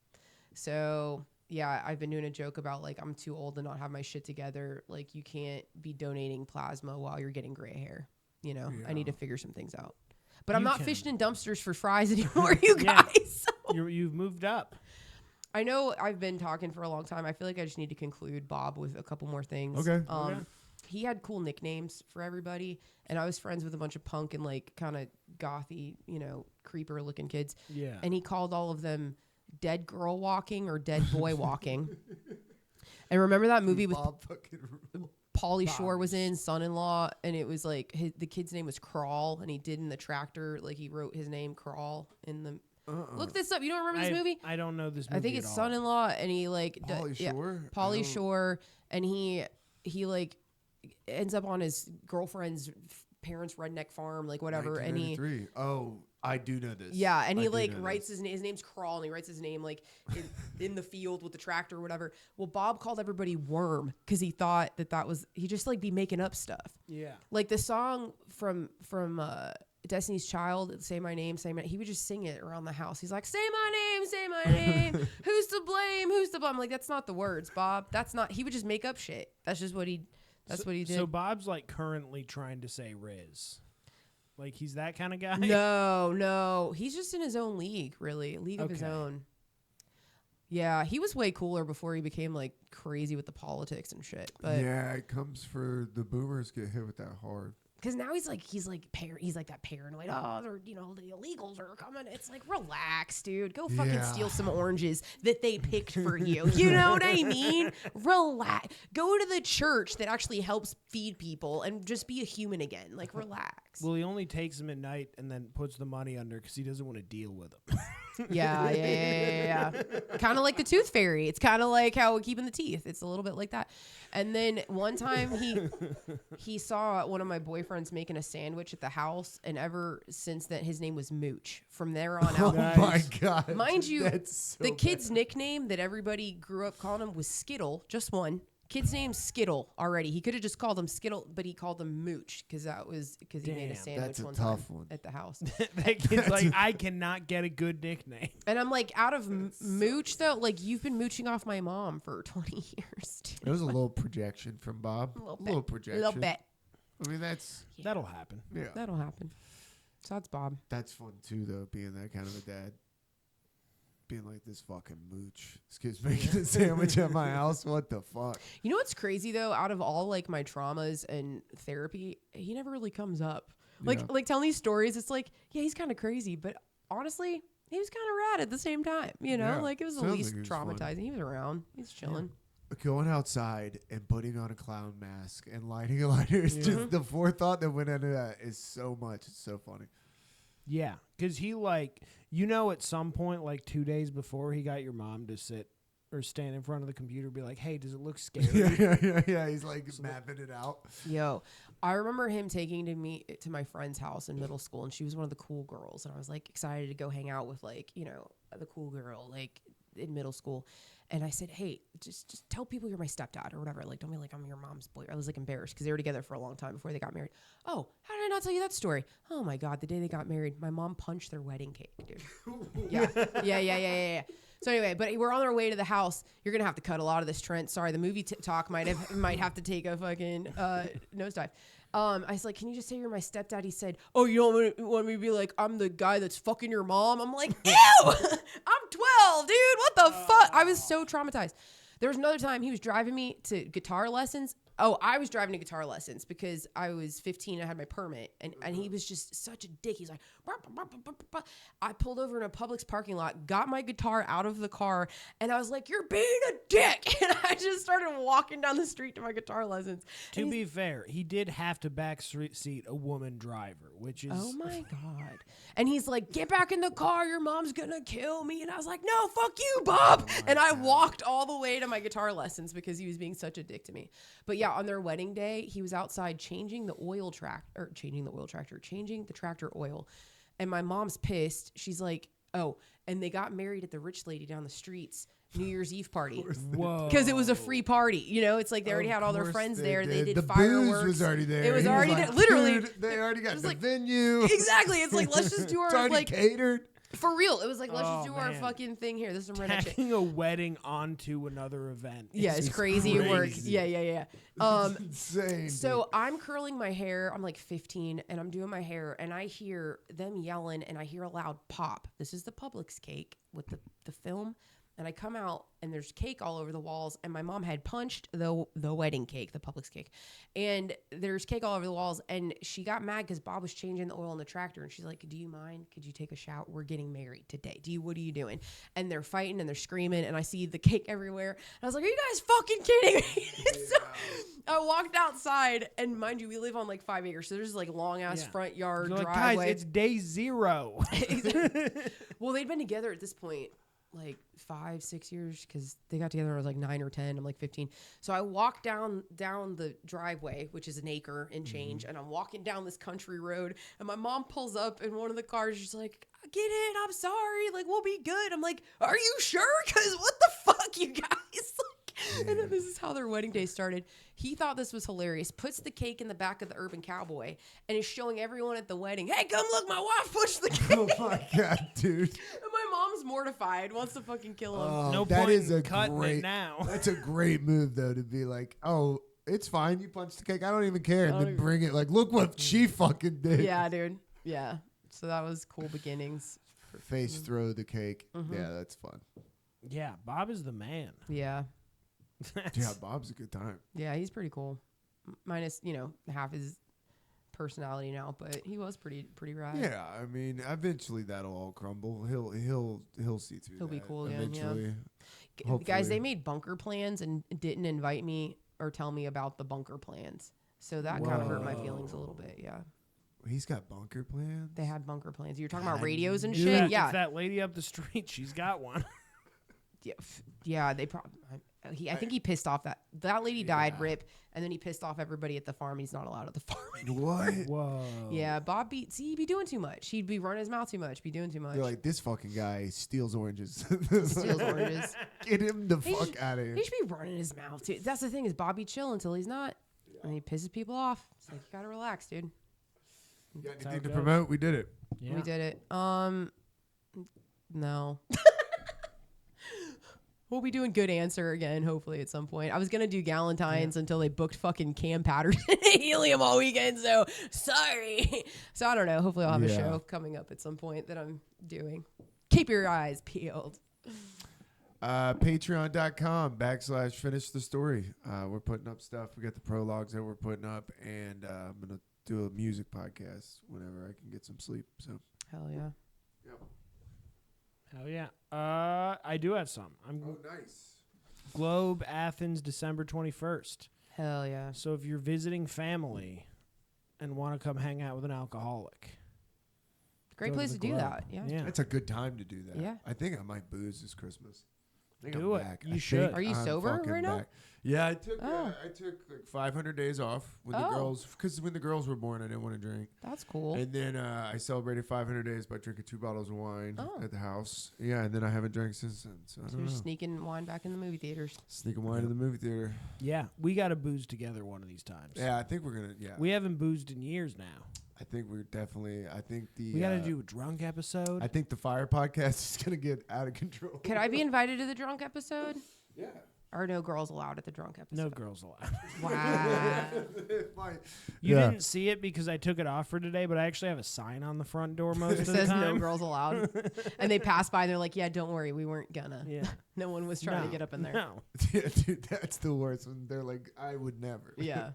So yeah, I've been doing a joke about like I'm too old to not have my shit together. Like you can't be donating plasma while you're getting gray hair. You know, I need to figure some things out. But I'm not fishing in dumpsters for fries anymore, you guys. So. You've moved up. I know I've been talking for a long time. I feel like I just need to conclude Bob with a couple more things. Okay. He had cool nicknames for everybody, and I was friends with a bunch of punk and like kind of gothy, you know, creeper looking kids. Yeah. And he called all of them dead girl walking or dead boy walking. And remember that movie with Bob fucking Pauly Shore was in, Son-in-Law, and it was like the kid's name was Crawl, and he did in the tractor, like he wrote his name Crawl in the. Look this up. You don't remember this movie? I don't know this movie. I think it's at all. Son-in-Law, and he like Pauly Shore? Pauly Shore, and he like ends up on his girlfriend's parents' redneck farm, like whatever, and he. Oh, I do know this. Yeah, and he like writes his name. His name's Crawl, and he writes his name like in the field with the tractor or whatever. Well, Bob called everybody Worm because he thought that was he just like be making up stuff. Yeah. Like the song from Destiny's Child, Say My Name, Say My Name. He would just sing it around the house. He's like, say my name. Who's to blame? Who's to blame? I'm like, that's not the words, Bob. That's not. He would just make up shit. That's just what he. That's what he did. So Bob's like currently trying to say Riz. Like he's that kind of guy? No. He's just in his own league, really. A league of his own. Yeah, he was way cooler before he became like crazy with the politics and shit. But yeah, it comes for the boomers get hit with that hard. Because now he's like that paranoid. Oh, they're, the illegals are coming. It's like, relax, dude. Go fucking steal some oranges that they picked for you. You know what I mean? Relax. Go to the church that actually helps feed people and just be a human again. Like, relax. Well, he only takes them at night and then puts the money under because he doesn't want to deal with them. Yeah. Kind of like the tooth fairy. It's kind of like how we keep in the teeth. It's a little bit like that. And then one time he saw one of my boyfriends making a sandwich at the house, and ever since then his name was Mooch. From there on out. Oh my god! Mind you, that's so the kid's bad. nickname that everybody grew up calling him was Skittle. Just one. Kid's name's Skittle already. He could have just called him Skittle, but he called him Mooch because he made a Damn, sandwich that's a one tough time one. at the house. That kid's like, I cannot get a good nickname. And I'm like, out of Mooch though, like you've been mooching off my mom for 20 years. Dude. It was a little projection from Bob. A little projection. little bit. I mean, that's That'll happen. yeah. That'll happen. So that's Bob. That's fun too, though, being that kind of a dad. Being like this fucking mooch. This kid's making a sandwich at my house. What the fuck? You know what's crazy though? Out of all like my traumas and therapy, he never really comes up. Like telling these stories, it's like, yeah, he's kind of crazy, but honestly, he was kind of rad at the same time. You know, Yeah. like it was the Sounds least like he was fun. traumatizing. He was around. He's chilling. Going outside and putting on a clown mask and lighting a lighter is just the forethought that went into that is so much. It's so funny. Yeah, because he at some point, like 2 days before, he got your mom to sit or stand in front of the computer and be like, hey, does it look scary? Yeah. He's like mapping it out. Yo, I remember him taking me to my friend's house in middle school, and she was one of the cool girls, and I was like excited to go hang out with like, the cool girl like in middle school. And I said, hey, just tell people you're my stepdad or whatever. Like, don't be like, I'm your mom's boy. I was like embarrassed because they were together for a long time before they got married. Oh, how did I not tell you that story? Oh my God, the day they got married, my mom punched their wedding cake, dude. Yeah. So anyway, but we're on our way to the house. You're going to have to cut a lot of this, Trent. Sorry, the movie talk might have to take a fucking nosedive. I was like, can you just say you're my stepdad? He said, oh, you don't want me to be like, I'm the guy that's fucking your mom? I'm like, ew, I'm 12, dude. What the fuck? I was so traumatized. There was another time he was driving me to guitar lessons. Oh, I was driving to guitar lessons because I was 15. I had my permit, and he was just such a dick. He's like, bah, bah, bah, bah, bah, bah. I pulled over in a Publix parking lot, got my guitar out of the car, and I was like, you're being a dick. And I just started walking down the street to my guitar lessons. To be fair, he did have to backseat a woman driver, which is... Oh, my God. And he's like, get back in the car. Your mom's going to kill me. And I was like, no, fuck you, Bob. And I walked all the way to my guitar lessons because he was being such a dick to me. But yeah, on their wedding day, he was outside changing the tractor oil. And my mom's pissed. She's like, oh, and they got married at the rich lady down the street's New Year's Eve party. Whoa. Because it was a free party. You know, it's like they already had all their friends there. They did fireworks. The booze was already there. It was already there. Literally. Dude, they already got the like, venue. Exactly. It's like, let's just do our, it's already like, catered. for real. It was like, let's just do our man. fucking thing here. This is some redneck shit. Tacking a wedding onto another event. Yeah, it's crazy at work. crazy. Yeah. It's insane. So I'm curling my hair. I'm like 15 and I'm doing my hair and I hear them yelling and I hear a loud pop. This is the Publix cake with the film. And I come out and there's cake all over the walls. And my mom had punched the wedding cake, the Publix cake. And there's cake all over the walls. And she got mad because Bob was changing the oil in the tractor. And she's like, do you mind? Could you take a shower? We're getting married today. What are you doing? And they're fighting and they're screaming. And I see the cake everywhere. And I was like, are you guys fucking kidding me? So I walked outside. And mind you, we live on like 5 acres. So there's like long ass front yard You're like, driveway. guys, it's day 0. Well, they'd been together at this point like 5-6 years because they got together when I was like 9 or 10. I'm like 15. So I walked down the driveway, which is an acre and change, and I'm walking down this country road, and my mom pulls up in one of the cars. She's like, get in, I'm sorry, like we'll be good. I'm like, are you sure? Because what the fuck, you guys? And then this is how their wedding day started. He thought this was hilarious. Puts the cake in the back of the Urban Cowboy and is showing everyone at the wedding, hey, come look, my wife pushed the cake. Oh my God, dude. And my mom's mortified, wants to fucking kill him. Oh, No that point is in a cutting great, it now. That's a great move, though, to be like, oh, it's fine. You punched the cake. I don't even care. And then bring it. Like, look what she fucking did. Yeah, dude. Yeah. So that was cool beginnings. Face throw the cake. Yeah, that's fun. Yeah, Bob is the man. Yeah. Yeah, Bob's a good time. Yeah, he's pretty cool. Minus, half his personality now, but he was pretty rad. Yeah, I mean, eventually that'll all crumble. He'll see through. He'll be that cool again, eventually. Guys, they Hopefully. made bunker plans and didn't invite me or tell me about the bunker plans. So that kind of hurt my feelings a little bit. Yeah. He's got bunker plans. They had bunker plans. You're talking about radios and Yeah, shit? it's Yeah. that lady up the street. She's got one. Yeah, they probably. I think he pissed off that lady died, rip, and then he pissed off everybody at the farm. He's not allowed at the farm anymore. What? Whoa. Yeah, Bob he'd be doing too much. He'd be running his mouth too much, be doing too much. They're like, this fucking guy steals oranges. Steals oranges. Get him the fuck out of here. He should be running his mouth too. That's the thing is Bobby chill until he's not, and he pisses people off. It's like you gotta relax, dude. You got how anything it to goes. promote? We did it. Yeah. We did it. No. We'll be doing Good Answer again, hopefully, at some point. I was going to do Galentine's until they booked fucking Cam Patterson and Helium all weekend, so sorry. So I don't know. Hopefully I'll have a show coming up at some point that I'm doing. Keep your eyes peeled. Patreon.com/finish the story. We're putting up stuff. We got the prologues that we're putting up, and I'm going to do a music podcast whenever I can get some sleep. So Hell yeah. Hell yeah. I do have some. nice. Globe, Athens, December 21st. Hell yeah. So if you're visiting family and want to come hang out with an alcoholic. Great go place the to do Globe. that. Yeah. It's a good time to do that. Yeah. I think I might booze this Christmas. I think Do I'm it. back. You I should. think Are you I'm sober fucking right now? back. Yeah, I took Oh. like 500 days off when the Oh. girls, because when the girls were born, I didn't want to drink. That's cool. And then I celebrated 500 days by drinking 2 bottles of wine Oh. at the house. Yeah, and then I haven't drank since then. So I So don't you're know. sneaking wine back in the movie theaters. Sneaking wine to the movie theater. Yeah, we got to booze together one of these times. Yeah, I think we're gonna. Yeah, We haven't boozed in years now. I think we're definitely. I think the. We got to do a drunk episode. I think the fire podcast is gonna get out of control. Could I be invited to the drunk episode? Yeah. Are no girls allowed at the drunk episode? No girls allowed. Wow. You didn't see it because I took it off for today, but I actually have a sign on the front door most It of the says time. no girls allowed. And they pass by and they're like, yeah, don't worry. We weren't gonna. Yeah. No one was trying to get up in there. No. Yeah, dude, that's the worst when they're like, I would never. Yeah.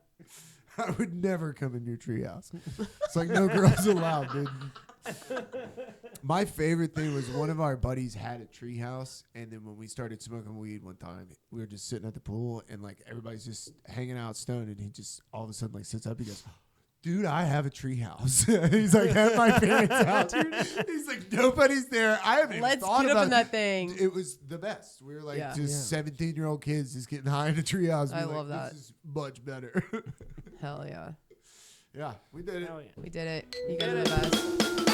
I would never come in your treehouse. It's like no girls allowed, dude. My favorite thing was one of our buddies had a treehouse, and then when we started smoking weed one time, we were just sitting at the pool, and like everybody's just hanging out stoned, and he just all of a sudden like sits up, he goes, dude, I have a treehouse. He's like, at my parents' house. He's like, nobody's there. I haven't even Let's thought get about up in that thing. It was the best. We were like Yeah. just 17-year-old kids just getting high in a treehouse. I We're love like, that. This is much better. Hell yeah. Yeah, we did it. Hell yeah. We did it. You guys are the best.